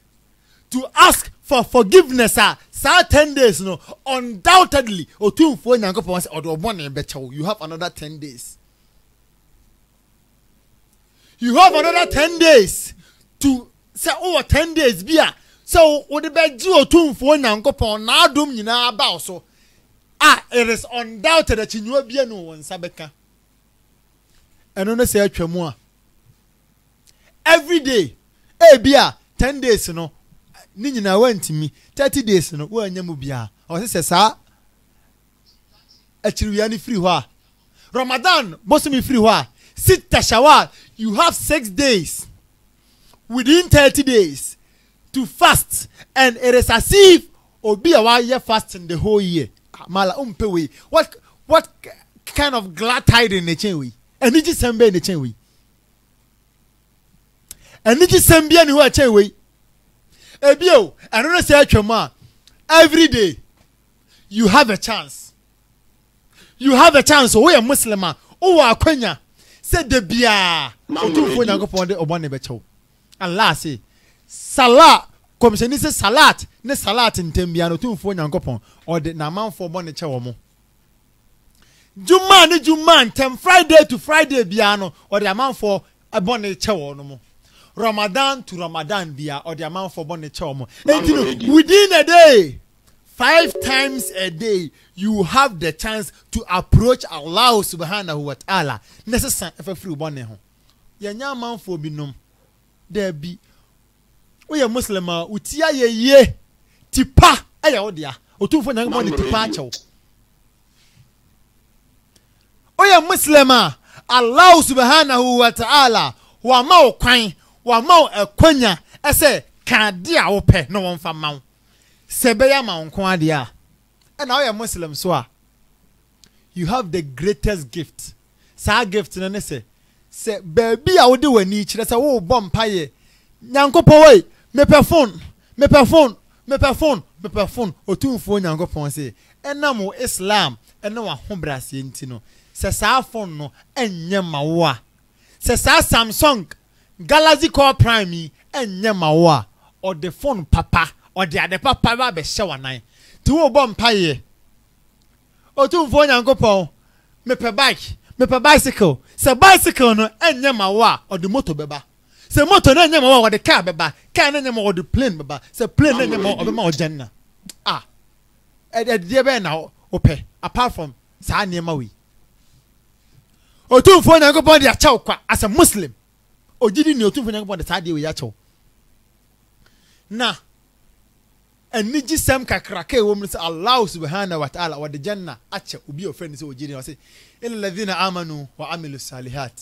to ask for forgiveness sa 10 days no undoubtedly otumfo nyankopon say odobone bechew you have another 10 days you have another 10 days to say over 10 days bia so what the bed you tumfo nyankopon na adom nyina aba so it is undoubted that you will be no one sabeka eno no say atwamu a every day bia 10 days no ni nyina wantimi 30 days no wo anyamu bia o say sa achiriwia ni free ho a Ramadan bosomi free ho a sita shawwal you have 6 days within 30 days to fast, and it is as if obi a year fasting the whole year. Mala umpewe. What kind of glad tidings in the chain we? And it is sembe in the chain we. And it is sembe in the chain we. Ebio, I don't say choma. Every day you have a chance. You have a chance. Oh, we are Muslim. Oh, we are Kenya. Say the bia. Otumfo nyankopon de obone becho. Allah say Salah, commission is salat, ne salat in Tembiano, two for Yankopon, or the Naman for Bonnet Chawomo. Juman, Friday to Friday Biano, or the amount for a bonnet chawomo. Ramadan to Ramadan Bia, or the amount for bonnet chawomo. And within a day, 5 times a day, you have the chance to approach Allah subhanahu wa ta'ala. Necessary if a free bonnet. Yanya man for binum. There be. We are Muslim, utia ye tipa aya odia otumfo nyankopon de tipa achew we are Muslim Allah subhanahu wa ta'ala wa ma okwan wa ma akwanya ese ka de a wo pe no wonfa mawo sebe ya ma wonko ade a na we are Muslim so a you have the greatest gift sa gift na ne se baby a wo de wani kire se wo bom paye nyankopon we me phone otumfo nyankopon say enamo Islam ena wa hobrase enti no se sa phone no enye mawo a se sa Samsung Galaxy Core Prime enye mawo a or the phone papa or the ade papa ba be hye wanan ti wo bom paye otumfo nyankopon me bicycle se bicycle no enye mawo a or the motor beba se motor na nyama wa the car beba car na nyama wa the plane beba se plane na nyama obema ojanna e de be na ope apart from sa nyama we otumfo nyankopon de acha kwa as a Muslim ogidi ni otumfo nyankopon de sa de we acha na eniji sam kakrake wo mu se Allah subhanahu wa ta'ala wa de janna acha obi ofeni se ogidi wa se il ladhina amanu wa amilus salihat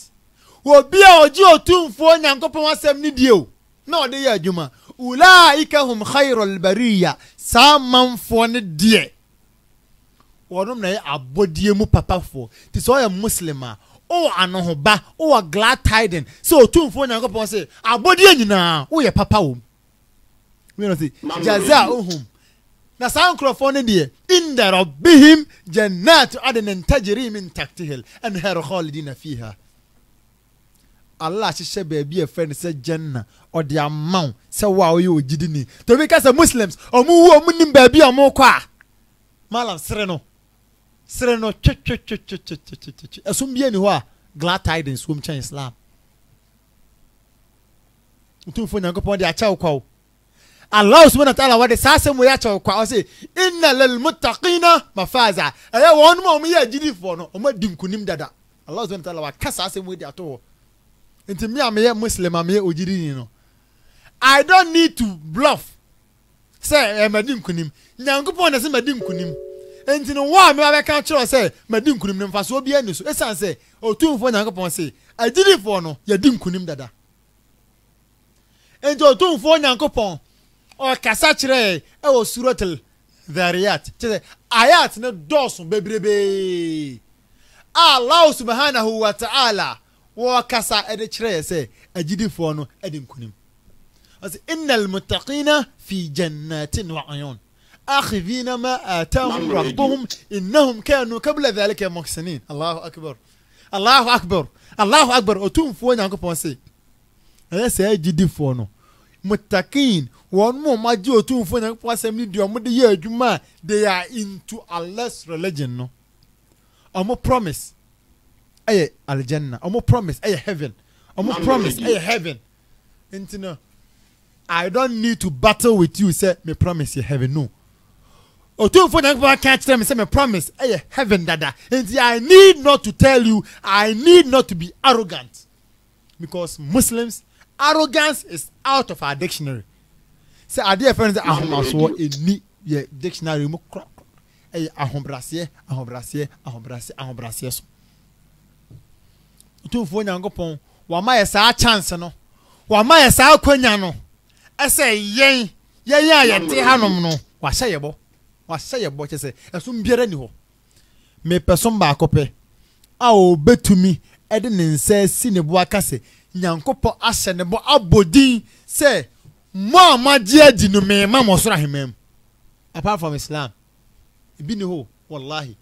wo bia oji otumfo nyankopon asem ni die na ode ya adwuma ulaika hum khairul bariya samanfo ne die wonum na ye abodie mu papafo ti so ya muslima o anohoba o glad tidings so otumfo nyankopon say abodie nyina wo ye papa wo we no say jazaohum na sankrofo ne die inda rabbihim jannatu adnan tajri min tahtiha anhar khalidina fiha Allah sheshe baby a friend say janna or the amount say wa oyi ogidi ni to be kasa Muslims omu wu omu nim baby omu kwa malam sere no asum bia ni ho a glad tidings wom chan Islam utumfo nyankopon de acha kwa Allah subhanahu wa ta'ala wa de sase mo ya acha kwa o say inna lil muttaqina mafaza aya won mo omu ya gidi fo no omu dinkunim dada Allah subhanahu wa ta'ala wa kasa sase mo de ato into me am a Muslim am here ogiri no I don't need to bluff say madin kunim nyankopon na say madin kunim enti no wa me ba ka kire say madi nkunim ne mfa so obi ani so esan say otumfo nyankopon say agirifo no ya di nkunim dada enti otumfo nyankopon o kasa kire e o suratul dhariyat tete ayat ne dosun bebrebe Allah subhanahu wa ta'ala wa kasa ede kire say agirifo no edi nkunim as innal muttaqina fi jannatin wa uyun akhidhina ma atahum rabbuhum innahum kanu qabla dhalika muhsinin. Allahu akbar, Allahu akbar, Allahu akbar. Otumfo nyankopon say say agirifo no muttaqin won mo maji otumfo nyankopon say ni dio mo de ye adwuma they are into Allah's religion no omo promise ay aljanna omo promise ay heaven omo promise ay heaven intino I don't need to battle with you say me promise you heaven no otumfo nyankopon catch them say me promise ay heaven dada and I need not to tell you, I need not to be arrogant, because Muslims arrogance is out of our dictionary. Say our dear friends ahomaso eni ye dictionary mo kro ay ahombrase so otumfo nyankopon wa ma yesa chance no wa ma yesa kwanya no ese yen ayete hanom no wa hye yebo chese esum biara ni ho me person ba akope a obetumi ede ne nsa si ne bo akase nyankopon ahye ne bo abodin se mo amagye adi no me ma mo soro ahemam apart from Islam ibi ni ho wallahi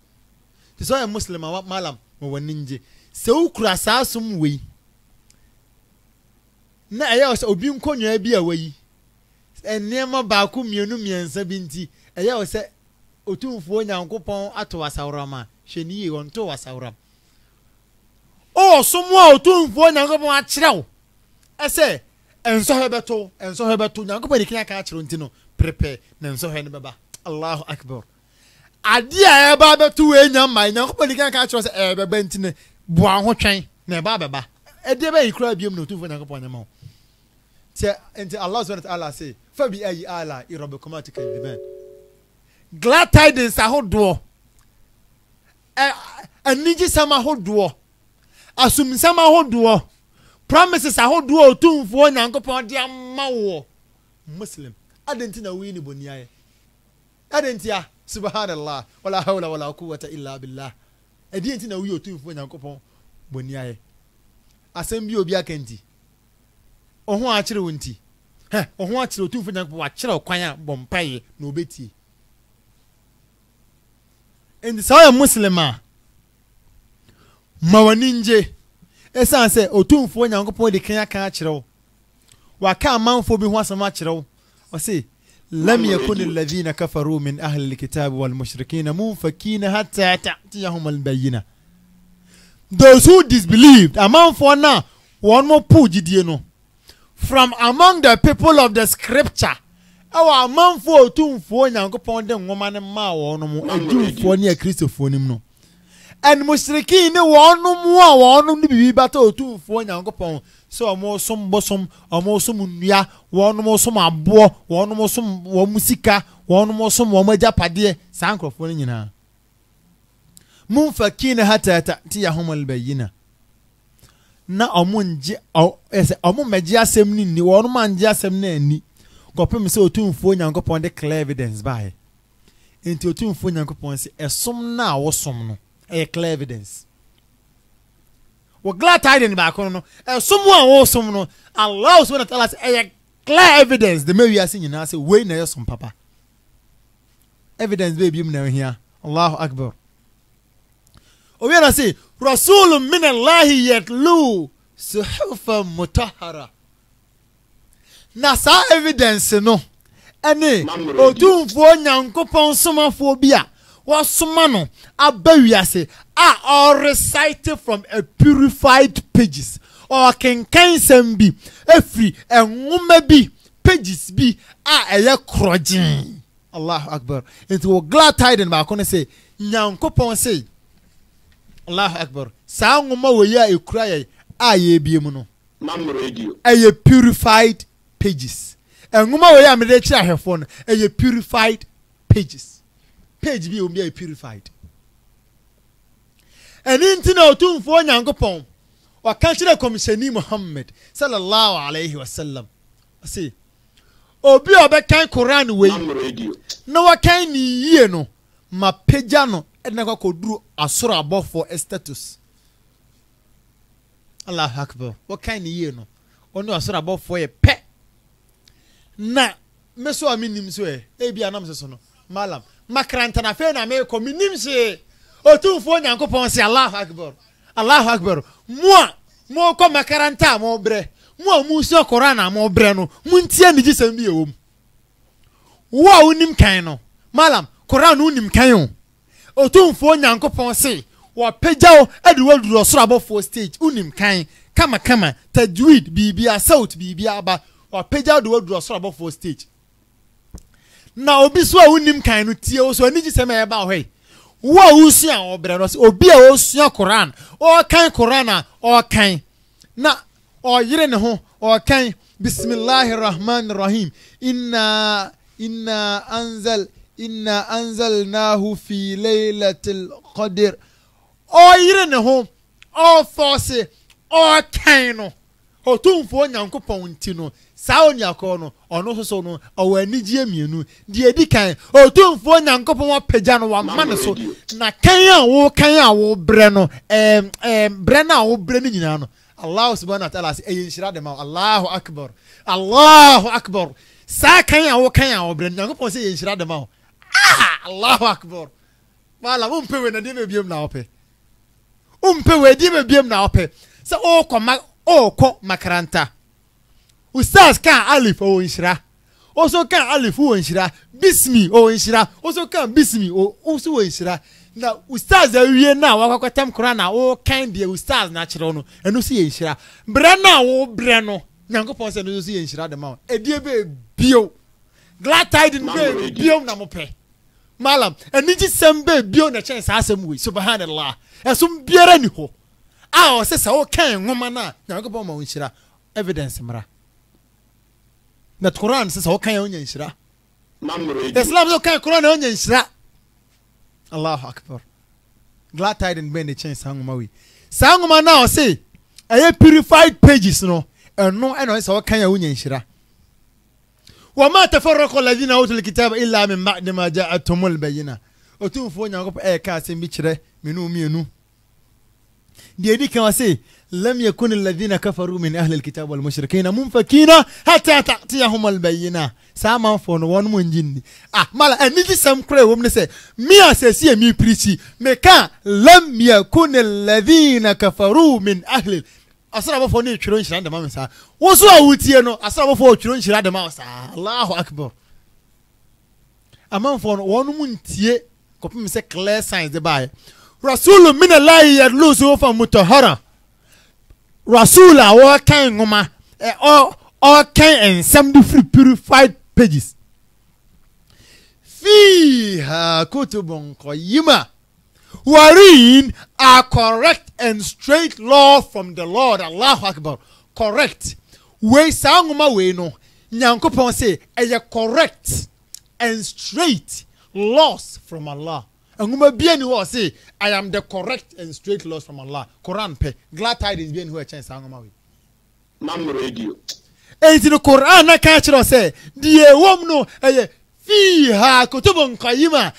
ti so muslim malam mo waninje se ukura saasum wei na eya obi nkonwa bi a wei enema ba ku mienu miensa binti eya se otumfo nyankopon ato wasawrama hweniye wonto wasawram o somo otumfo nyankopon akyerew ese enso hebeto nyankopon dikina ka akyero ntino prepare na enso he ne beba. Allahu akbar. Ade a eba beto we nyama nyankopon dikina ka akyero se beba ntine boa ho twen na eba beba ede ba yikra biom na otumfo nyankopon nyama tie enti Allah subhanahu wa ta'ala say fa bi ayi ala irabbukum tikadiban. Glad tidings ahodo aniji sama ahodo asum sama ahodo promises ahodo otumfo nyankopon de amawo Muslim adenti na wi ni boniaye adenti ya subhanallah wala hawla wala quwwata illa billah adenti na wi otumfo nyankopon boniaye asem bi obi akanti ohun akire wonti ohun akire otumfo nyankopon akire okwan a bompaye na obeti. And so Muslima mawaninje esan se otumfo nyankopon de kan aka akyerew wa ka manfo bi ho asama akyerew o se lam yakun alladhina kafaru min ahli alkitab wal mushrikin munfakin hatta ta'tiyahum albayina. Those who disbelieved amanfo na won mo pujidie no from among the people of the scripture awa amanfo otumfo nyankopon de nwoma ne ma won mo adumfo ne kristofo nim no and mushrikin ne won mo a won ne bibi bata otumfo nyankopon so mo som bosom mo som nnua won mo som abo won mo som wo musika won mo som wo majapade sankrofo ne nyina munfakina hatta ta'tiyahum albayina na omunje ese omumagye asem ni won manje asem na ani kopem se otumfo nyankopon de clear evidence bae enti otumfo nyankopon se esom na wosom no e clear evidence wo glad tidings ba kono no esom a wosom no Allah subhanahu wa ta'ala se e clear evidence the mewi ase nyina se we na yesom papa evidence be bi na hia. Allahu akbar. O we na se rasulun min Allah yatlu suhufan mutahhara na sa evidence no ene otumfo nyankopon somafo bia wasoma no abawiase all recited from a purified pages or kenkan sambi efri enwoma bi pages bi eye krojin. Allahu akbar. It will glad tidings ba kono say nyankopon say Allahu akbar sa nwoma we ya ekura ye ye biem no eye purified pages. And woman we am the chahefon a purified pages. page bi obi purified eni ntina otumfo nyankopon wa kan kire komishani Muhammad sallallahu alaihi wasallam say obi obekan Quran we na wa kan ni yie no ma pagya no na kwakoduru asoro abofo status Allahu akbar wa kan ni yie no onu asoro abofo ye pe na meso aminim so bi anam so no malam makranta na fe na me ko minim se otumfo nyankopon se Allahu akbar mo ko makaranta mo bre mo muso Quran mo bre no muntie ni gisem bi ewom wo unim kan no malam Quran unim kan o otumfo nyankopon se wo pagyawo ade waduro soro abofo stage unim kan kama tajwid bibia south bibia aba wo pagyawo de waduro soro abofo stage na obi so unim kan no tie wo so ni gisem e ba hwe wo usua obre no obi a osua Quran o kan Quran o kan na o yire ne ho o kan bismillahir rahmanir rahim inna anzalnahu fi laylatil qadr o yire ne ho o force o kan no o tumfo nyankopon nti no saoni akono ono so no o anigye mienu de edikan o tumfo nyankopon wa pagya no wa ma ne so na kan a wo bre no bre na wo bre ni nyina no Allah subhanahu wa ta'ala say eyinshira de ma Allahu akbar sa kan a wo bre nyankopon say eyinshira de ma Allahu akbar wala umpe we na de bebiem na ope umpe we de bebiem na ope sa o ko makaranta ustaz kan alif o inshira oso kan alif o inshira bismi o inshira oso kan bismi o so inshira na ustaz awie na wakwatam Quran na o kan de ustaz na kire no enu so inshira bre na wo bre no nyankopon se no so inshira de ma edie be bio glad tidings be bio na mo pe malam eniji sembe bio na chen sa asem we subhanallah esum biara ni ho o se sa o kan ngoma na nyankopon ma inshira evidence mra na Quran se sa o kan ya onya inshira Islam so kan Quran onya inshira Allahu akbar glad tidings be na chen sa ngoma we sa ngoma na o se aye purified pages no eno se o kan ya onya inshira وما تفرق الذين اوتوا الكتاب الا من بعد ما جاءتهم البينه otumfo nyankopon ka se mi kire mienu de di kan wase lam yakun alladhina kafaru min ahli alkitab wal mushrikeen munfakina hatta ta'tiyahum albayina sama fo no won mo njindi mala aniji sam kure wom ne se mi asesi mi preach me ka lam yakun alladhina kafaru min ahli asra fo ne twiro nshira de ma sa wo so awutie no asra fo twiro nshira de ma sa Allahu akbar amam fo no won mu ntie kopim se clear signs de bae rasul min allah yadlusu fa mutahhara rasul wa kan ngoma o kan ensam de free purified pages fiha kutubun qayyima wherein are correct and straight law from the Lord. Allahu Akbar. Correct. We sanguma we no. Nyankopon say a correct and straight laws from Allah. Anguma bien who say I am the correct and straight laws from Allah. Quran pe. Glad tidings bien who a chance sanguma we. Mam radio. Enti the Quran na ka kire say die wom no fiha kutubun qayyima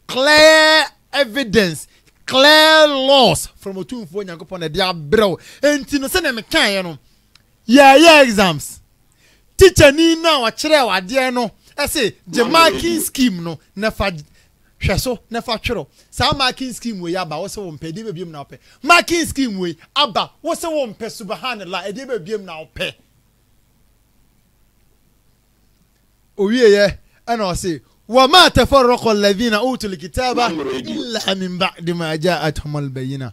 clear evidence, clear laws from otumfo nyankopon na dia brew enti no se na me kan no yeah exams teacher ni na wa kire wa de no say the marking scheme no na fa hweso na fa twero sa marking scheme we aba wo se wo mpedi be biem na ope marking scheme we aba wo se wo mpe subhanallah edi be biem na ope owie ye ana o say وما تفرق الذين اوتوا الكتاب الا من بعد ما جاءتهم البينه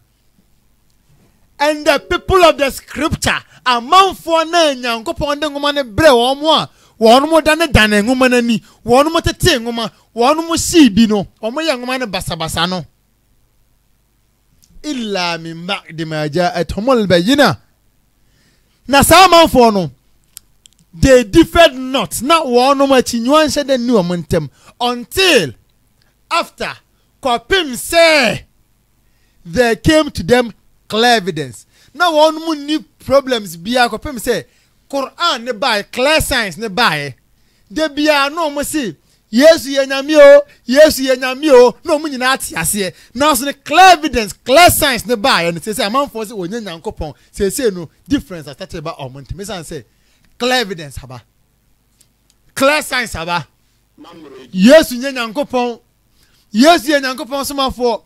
and the people of the scripture amanfo na nyankopon de ngoma ne bre wo a won mo dane ngoma nani won mo tete ngoma won mo sibi no omo ye ngoma ne basabasa no illa min ba'di ma ja'atuhum al-bayyinah na samanfo no they differed not na won mo chinywan hye de ni omontem until after kopim say there came to them clear evidence. Now one mu ni problems bia kopim say Quran ne buy clear signs ne buy. De bia no mo say Yesu ye nyame o, Yesu ye nyame o, no mu nyina ate ase. Now so the clear evidence, clear signs ne buy and say amanfo say onye nyankopon say no difference started about omonti. Me say clear evidence haba. Clear signs haba. Yesu nye nyankopon. Yesu ye nyankopon somafo.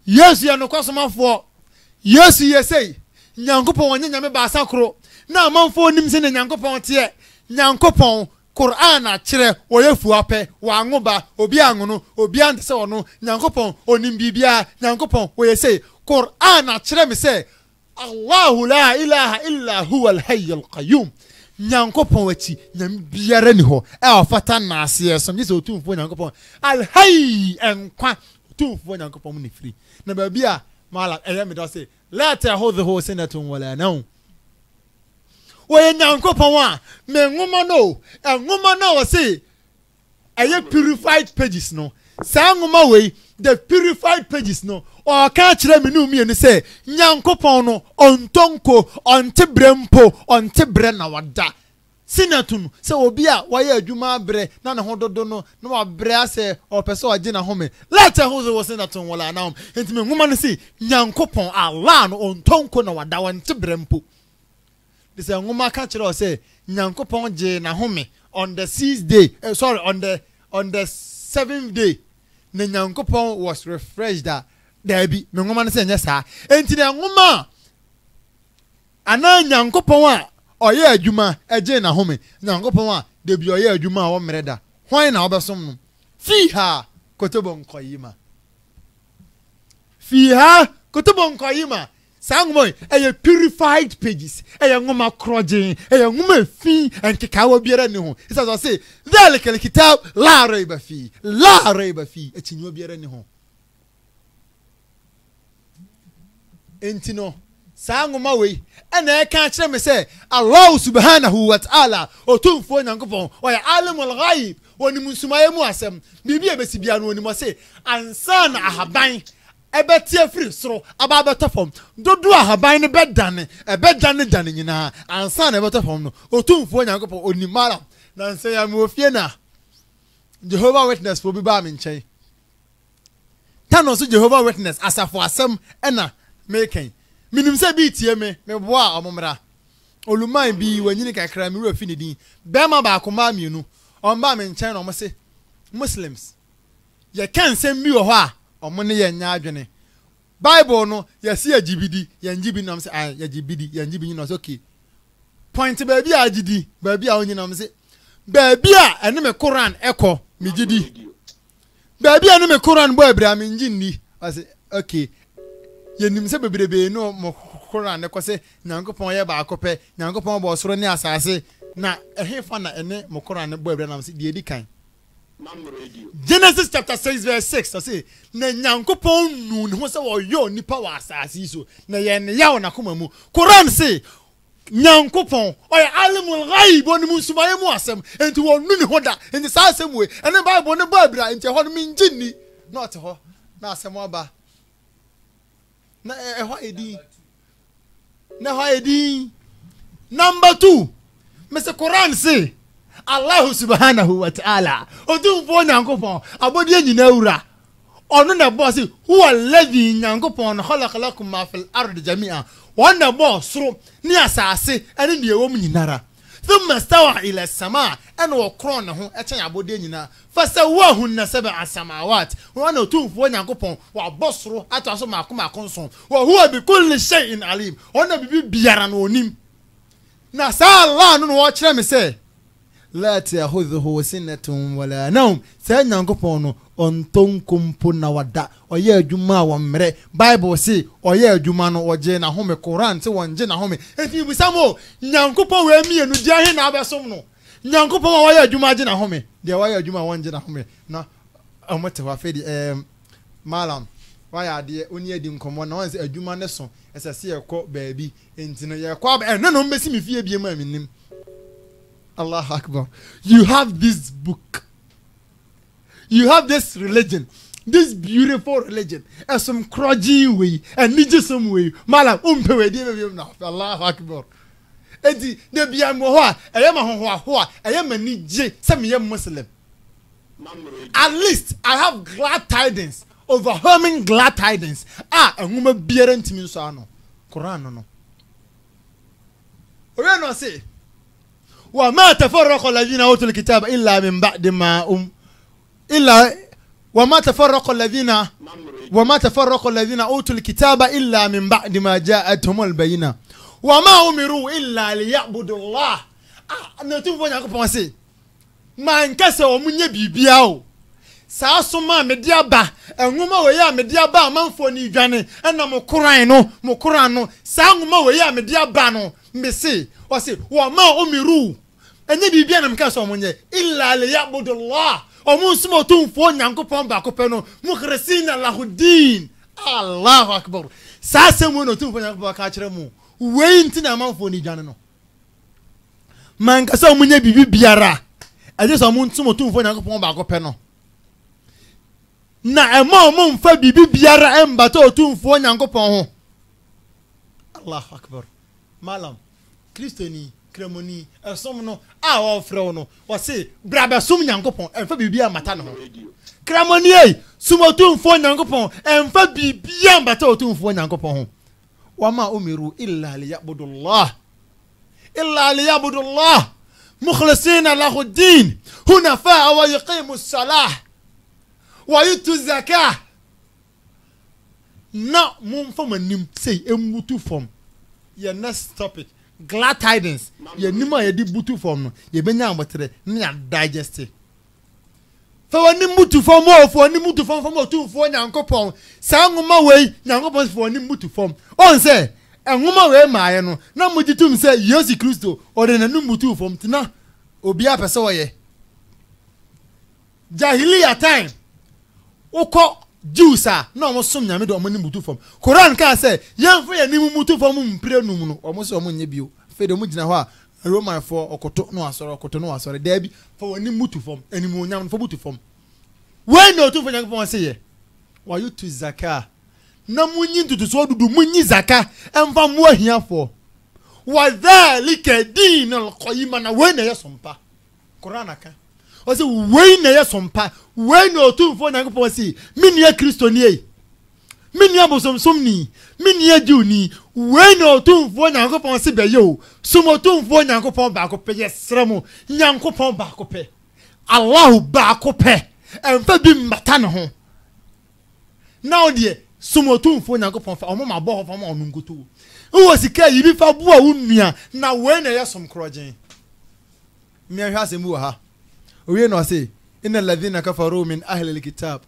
Yesu ye no kwasomafo. Yesu ye say nyankopon onye nyame ba asakro. Na amanfo nim se nyankopon tie. Nyankopon Quran a kire oyefu ape wa anwoba obi anwono obi antse wono nyankopon onim bibia nyankopon oye say Quran a kire me say Allahu la ilaha illa huwa al-hayy al-qayyum nyankopon wachi nyam biara ni ho e ofata na ase so me say otumfo nyankopon al-hayy enkwa otumfo nyankopon mu ni free na ba bia mala eye me do say la ta'khudhuhu sinatun wala nawm oye nyankopon a me nwoma no say aye purified pages no sa nwoma we the purified pages no o ka kire me no mienu say nyankopon no ontonko ontebrempo ontebre na wada sinatun se obi a waye adwuma bre na ne hododo no na wa bre ase o pese o gina home let hozo wo sinatun wala na enti me nwoma no say nyankopon Allah no ontonko na wada ontebrempo. This is a woman catch it or say nyankopon je na home on the 6th day on the 7th day na nyankopon was refreshed that there be me woman say yes sir enti na woman ana nyankopon a oye adwuma eje na home nyankopon a de bi oye adwuma a wo mereda hwan na obesom no fiha kotobon koyima Sangmoy, a purified pages, a ngoma crojing, a ngoma fee, and kikawa biera no. It's as I say, there can kitab la reba fee, a chinua biera no. Entino, Sangoma way, and I can't me say, Allah subhanahu wa ta'ala, or two for Yankopon, or Alam al Ghaib, or Nimusumaya Muasem, maybe a Bessibiano, and must say, and son I have bang. Ebe tie free soro aba beta form dodo ahaban ne bedane ebedane dane nyina ansa na beta form no otumfo nyankopon onimara na nse ya me ofie na Jehovah Witness fo bi ba me nchen tano so Jehovah Witness asafo asem ena meken minim se bi tie me boa omomra oluman bi wanyini kakra me refi ne din be ma ba akoma mienu on ba me nchen no mo se Muslims ye kan sem bi wo ho a omone ye nya adwene Bible no yesi agibidi ye ngibi nam se ah ye gibidi ye ngibi no okay point baby agidi baby a onyi nam se baby a ene me Quran eko me gidi baby ene me Quran bo abira me ngini ase okay ye nim se bebrebe no mo Quran eko se nyankopon ye ba akopɛ nyankopon bo soro ne asase na ehefa na ene mo Quran bo abira nam se die di kan Genesis chapter 6 verse 6 I say na nyankopon nu ne ho se wo yo nipa wa asase so na ye ne yawo na koma mu Quran say nyankopon oya alimul ghaib oni musumaye mu asem enti wo nu ne ho da enti sa asem we ene Bible ne Bible enti ho no minjini not ho na asem oba na ho edi number 2 Mr. Quran say Allah subhanahu wa ta'ala otumfo nyankopon abodi nyina wura ono na boss huwa alladhi nyankopon khalaqa lakum ma fil ardi jami'a wana boss soro ni asase ene ne ewom nyinara thumma stawa ila as-sama' ana wakron ne ho echen abodi nyina fasawahu nasaba as-samawat wana otumfo nyankopon wa bossoro ataso makoma konson wa huwa bi kulli shay'in alim ona bibi biara no onim na sa Allah no wo kire me say la ta'khudhuhu sinatun wala nawm sa nyankopon no ontonkumpo na wada oye adwuma wa mre Bible say oye adwuma no oje na home Quran say wonje na home efi bisamo nyankopon we mienu di ahe na abesom no nyankopon wa oye adwuma je na home de wa oye adwuma wonje na home na amote wa fedi malam wa ya de oni adi nkomo na won say adwuma ne so esese ekọ baabi entino ye kwa eno no mbesi mi fie biem aminim Allah Akbar. You have this book. You have this religion. this beautiful religion some crudging way and need some way malam umpe we dey be na Allahu akbar edi de bia mo ho a eye ma ho a eye ma ni je se me ye Muslim. At least I have glad tidings, overwhelming glad tidings. Enwuma biara ntimi nso ano Quran no ore no say wa ma tafarraqa alladhina utul kitaba illa min ba'di ma وما تفرق الذين أوتوا الكتاب إلا من بعد ما جاءتهم البينة وما أمروا إلا ليعبدوا الله. نتوفى نعكو بانسي ما انكسر ومني بيبياو ساسوما مديابا انغوما ويا مديابا منفوني جاني انا مقرانو سانغوما ويا مديابا نو ميسي واسي وما أمروا اني بيبيا نمكسر ومني إلا ليعبدوا الله omunsimo tumfo nyankopon ba kopɛ no mukhrisina lahudin. Allahu akbar. Sasa mu no tumfo nyankopon ka kyerɛ mu wei ntina amanfo ni dwane no man ka sɛ omunya bibi biara aje sɛ omunsimo tumfo nyankopon ba kopɛ no na ɛma omumfa bibi biara embata otumfo nyankopon ho. Allahu akbar. Malam kristoni kremoni esom no a wo frɛ no wo se brabe som nyankopon emfa bibia mata no kremoni ei sumotumfo nyankopon emfa bibia mata otumfo nyankopon ho. Wa ma umiru illa liya'budullah mukhlisina lahu ad-din hunafa wa yuqimu as-salah wa yutu zakah. Na mumfa manim sei emutu fom. Your next topic, glad tidings. Ye nima ye di butu form no. Ye benya ambotre na digest. Fa wani mutu form o fo ni mutu form fo tu fo nyankopon. Sa ngoma wei nyankopon fo ni mutu form. On say ngoma wei maaye no na mujitum say Yesu Kristo ore na nu mutu form tina obi apese wo ye. Jahiliya time. Oko Jews no mo som nyame do mo ni mutu fom. Quran ka say yamfo ya ni mutu fom mpre num no omo so mo nya bio fe de mo gina ho a Roman for okoto no asoro da bi fa woni mutu fom ani mo nyam fo mutu fom we no tu fo nyam fom say ye wa you to zakah na munyi ntutu so dudu munyi zakah emfa mo ahia fo wa dhalika dinul qayyim na we na yesompa Quran aka o say we na yesompa we no tu fo nyam fom say mini ya kristoni e mini abosomsom ni mini ya diuni we no tu fo nyam fom say be yo sumo tu fo nyam fom ba ko pe yesremo nyam fom ba ko pe Allah ba ko pe emfa bi mata ne ho now de sumo tu fo nyam fom fa omo ma bo ho fa ma onungoto wo sika yi bi fa bo a wunua na we na yesom krogen me ahwa asemu wa ha we no say inna alladhina kafaru min ahli alkitab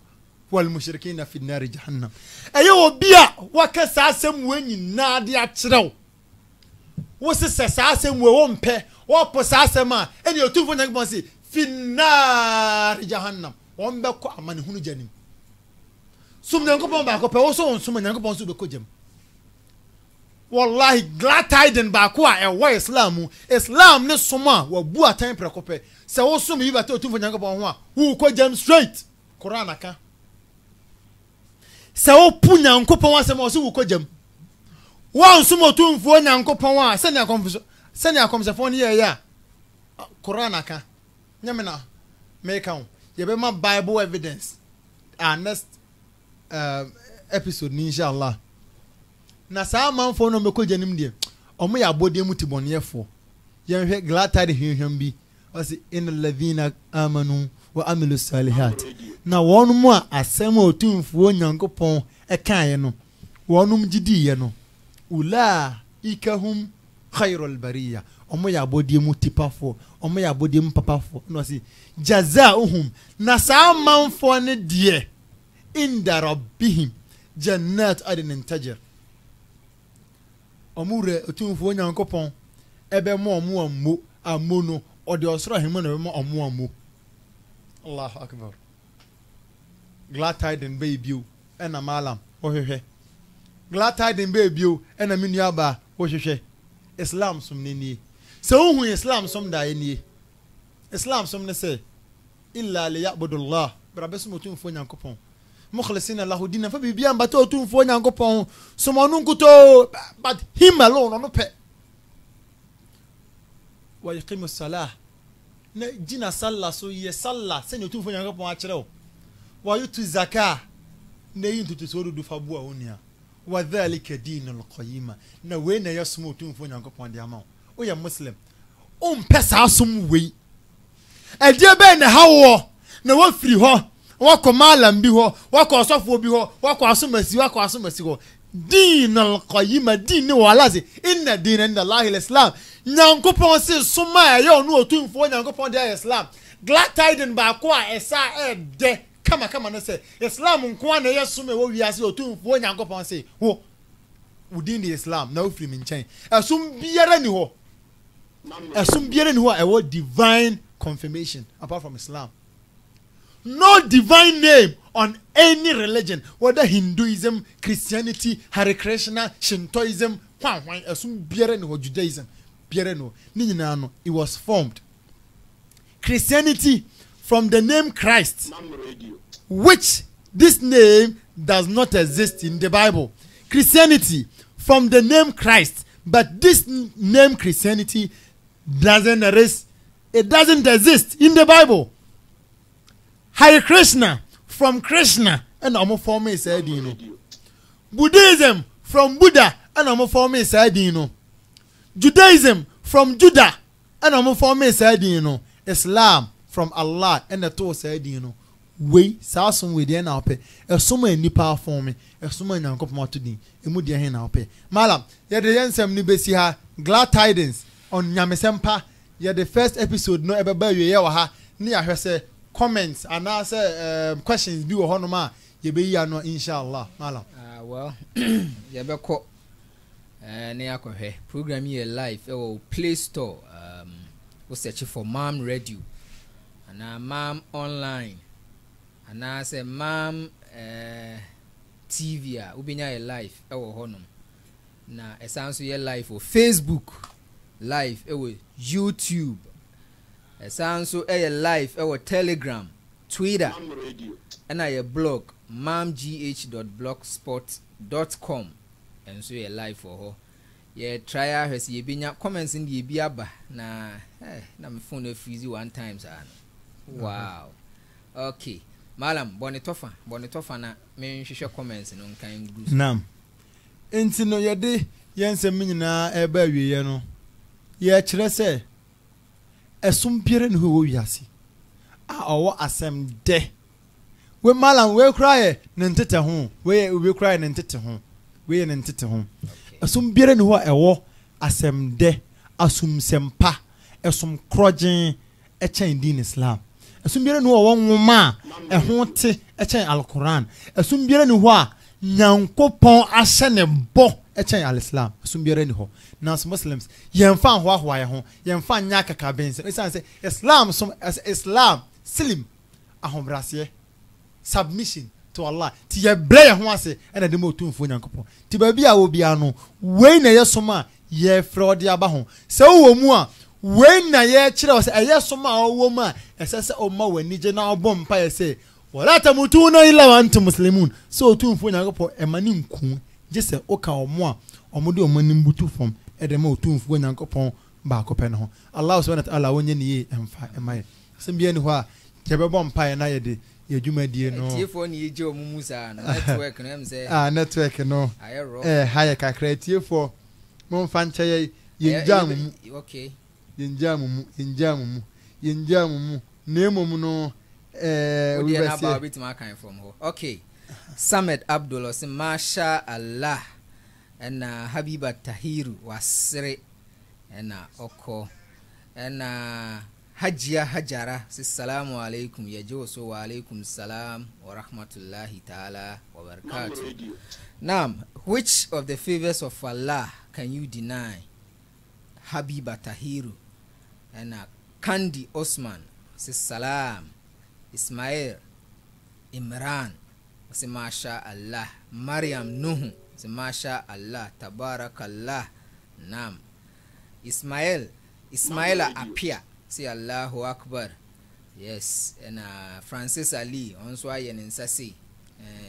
wal mushrikina fi an-nar jahannam. Ayo obia wakasa asem wenyi na de a kyerɛw wo se sa asem we wo mpɛ wo po sa asem a eni otufo nyankopon se fi an-nar jahannam wo mbe ko amane hunu janim sum nyankopon ba ko pɛ wo so sum nyankopon so be ko jam. Wallahi glad tidings ba ko a ɛwɔ Islam ne soma wa bu atan prekopɛ se wo sum yi ba to otufo nyankopon ho a wo ko jam straight. Quran aka se wo pu nyankopon asem wo so wo ko jam wo sum otumfo nyankopon a se ne akomsefo ne ye ya Quran aka nyame na make am ye be ma Bible evidence next episode inshallah. Na sa manfo no meko janim de omo ya bode mu tibonefo ye hwe glad tidings hwehwem bi o se inal ladhina amanu wa amilu salihat na wonum a asem otumfuo nyankopon ekaye no wonum gidiye no ula ikahum khairul bariya omo ya bode mu tipafo omo ya bode mu papafo no se jazaohum na sa manfo ne de inda rabbihim jannat adnin tajr omure otumfuo nyankopon ebe mo amono ode osoro hemo na mo omo. Allahu akbar. Glad tidings baby ena malam wo hwehwe glad tidings baby ena menua ba wo hwehwe Islam som ne nie se wo hu Islam som da ye nie Islam som ne se illa liya'budullah brabe som otumfuo nyankopon mukhlisina lahu dinan fa bibia mbata otumfo nyankopon somo no nkuto but him alone no pe wa yaqimu salah na jina salla so ye salla se otumfo nyankopon a kire wa yutu zakah na yin tutu so du fa bua onia wa dhalika dinul qayyima na we na yasmu otumfo nyankopon de ama o ya muslim pesa asum we edie be na hawo na wa firi ho wako malam bi ho wako osofo bi ho wako asomasi ho dinul qayyima din wala se inna dina inda Allah al-islam nyankopon se soma ya no otumfo nyankopon de islam glad tidings ba ko a esa de kama no se islam nko na yesome wo wiase otumfo nyankopon se wo udin the islam na ofiri min chen asum biara ni ho a divine confirmation apart from Islam. No divine name on any religion, whether Hinduism, Christianity, Hare Krishna, Shintoism, Judaism. It was formed. Christianity from the name Christ, which this name does not exist in the Bible. Christianity from the name Christ, but this name Christianity doesn't exist in the Bible. Hare Krishna from Krishna and form said Buddhism from Buddha and form said Judaism from Judah and form said Islam from Allah and the Torah said we sasum we dey na ope esoma nipa form esoma nyankopon to din emu dey hen na ope malam ye de yensem ni besi ha glad tidings on nyamesempa ye the first episode no ebeba wie ye wa ha ni ahwese comments and answer questions bi wo hono ma ye be yi ano inshallah malam well ye be ko ne akohwe program here live e wo Play Store we search for Mam Radio and Mam Online and I say Mam TV a ubenya ye live e wo honom na esanso ye live for Facebook live e wo YouTube esanso e ye live e wo Telegram Twitter and I blog mamgh.blogspot.com and so ye live for her ye try has ye binya comments in the biaba na na me phone freeze one time sir wow okay malam bonitofa na me hwehwe comments no kan group nam enti no ye de yensem nyina e ba wiye no ye kire se esum piere no wo wiase a owo asem de we malam we cry ne ntete ho we cry ne ntete ho we ne ntete ho esum biere ne ho ewo asem de asum sempa esum krogen echen din Islam esum biere ne ho wo nwoma ho te echen alquran esum biere ne ho a nyankopon ahye ne bo echen alislam esum biere ne ho nas muslims yemfa ho ahwa ye ho yemfa nya kaka bense esan say islam slim ahombrase submission to Allah ti ye bre ho ase na de mo tumfo nyankopon ti ba bia wo bia no we na ye soma ye fraud aba ho se wo mu a we na ye kire o se ye soma wo mu a esese o ma wani je na obom pa ye se wala tamutuna illa wa antum muslimun so tumfo nyankopon e mani nku je se o ka o mu a o mo de o mani mbutu fom e de ma tumfo nyankopon ba ko pe no ho Allah subhanahu wa ta'ala wonye ni emfa emaye se bia ni ho a je be bom pa na ye de ye dwumadie no tiefo ni ye je omumu sa no network no em say network no ayero haya kakra tiefo mo mfa nche ye yenjam okay yenjam mu nemom no we be na ba bit ma kan from ho okay Samed Abdul say masha Allah and Habiba Tahiru wasre and oko and Hajia Hajara says salamu alaikum yajo so wa alaikum salam wa rahmatullahi ta'ala wa barakatuh. Now, which of the favors of Allah can you deny? Habiba Tahiru and Kandi Osman says salam. Ismail Imran says masha Allah. Maryam Nuhu says masha Allah. Tabarakallah. Nam Ismaila appear. Say Allahu Akbar. Yes, and Francis Ali also I and say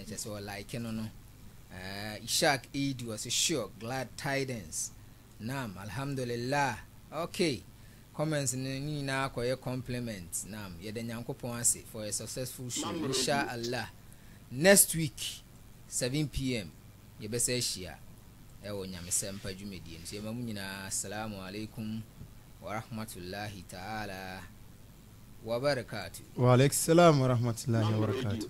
just like no Ishaq Eid was sure glad tidings nam alhamdulillah. Okay, comments ni na akoye compliments nam ye de nyankopon ase for a successful show inshallah. Next week 7 p.m. ye be say shia e wo nyamesem pa dwumedie nso ye mamu nyina assalamu alaikum wa rahmatullahi ta'ala wa barakatuh. Wa alaikum salam wa rahmatullahi wa barakatuh.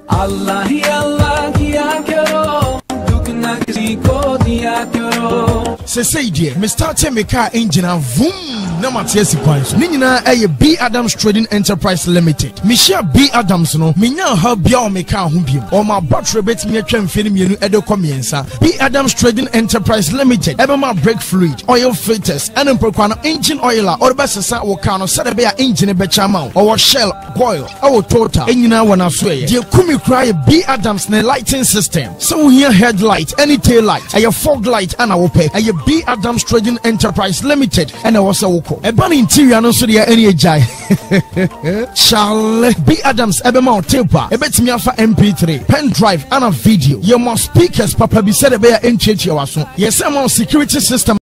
Allah ya kero dukna ko dia kero se say dear me start me car engine and vroom na matiasi kwanso ni nyina eye B Adams Trading Enterprise Limited. Me share B Adams no me nya ha bia o me car ho biem o ma battery bet me atwa mfeni mienu edo komiensa. B Adams Trading Enterprise Limited ebe ma brake fluid, oil filters and mpokwa no engine oil a or besesa wo car no sede be a engine be chama o shell coil o total enyina wona so ye de kumi kra ye B Adams ne lighting system. So we hear headlight any tail light a fog light and a wope a B Adams Trading Enterprise Limited and a wasa woko e ban interior no so de any ejai Charles B Adams ebe ma tape e betimi afa MP3 pen drive and a video ye mo speakers papa bi said e be a enchechi waso ye say mo security system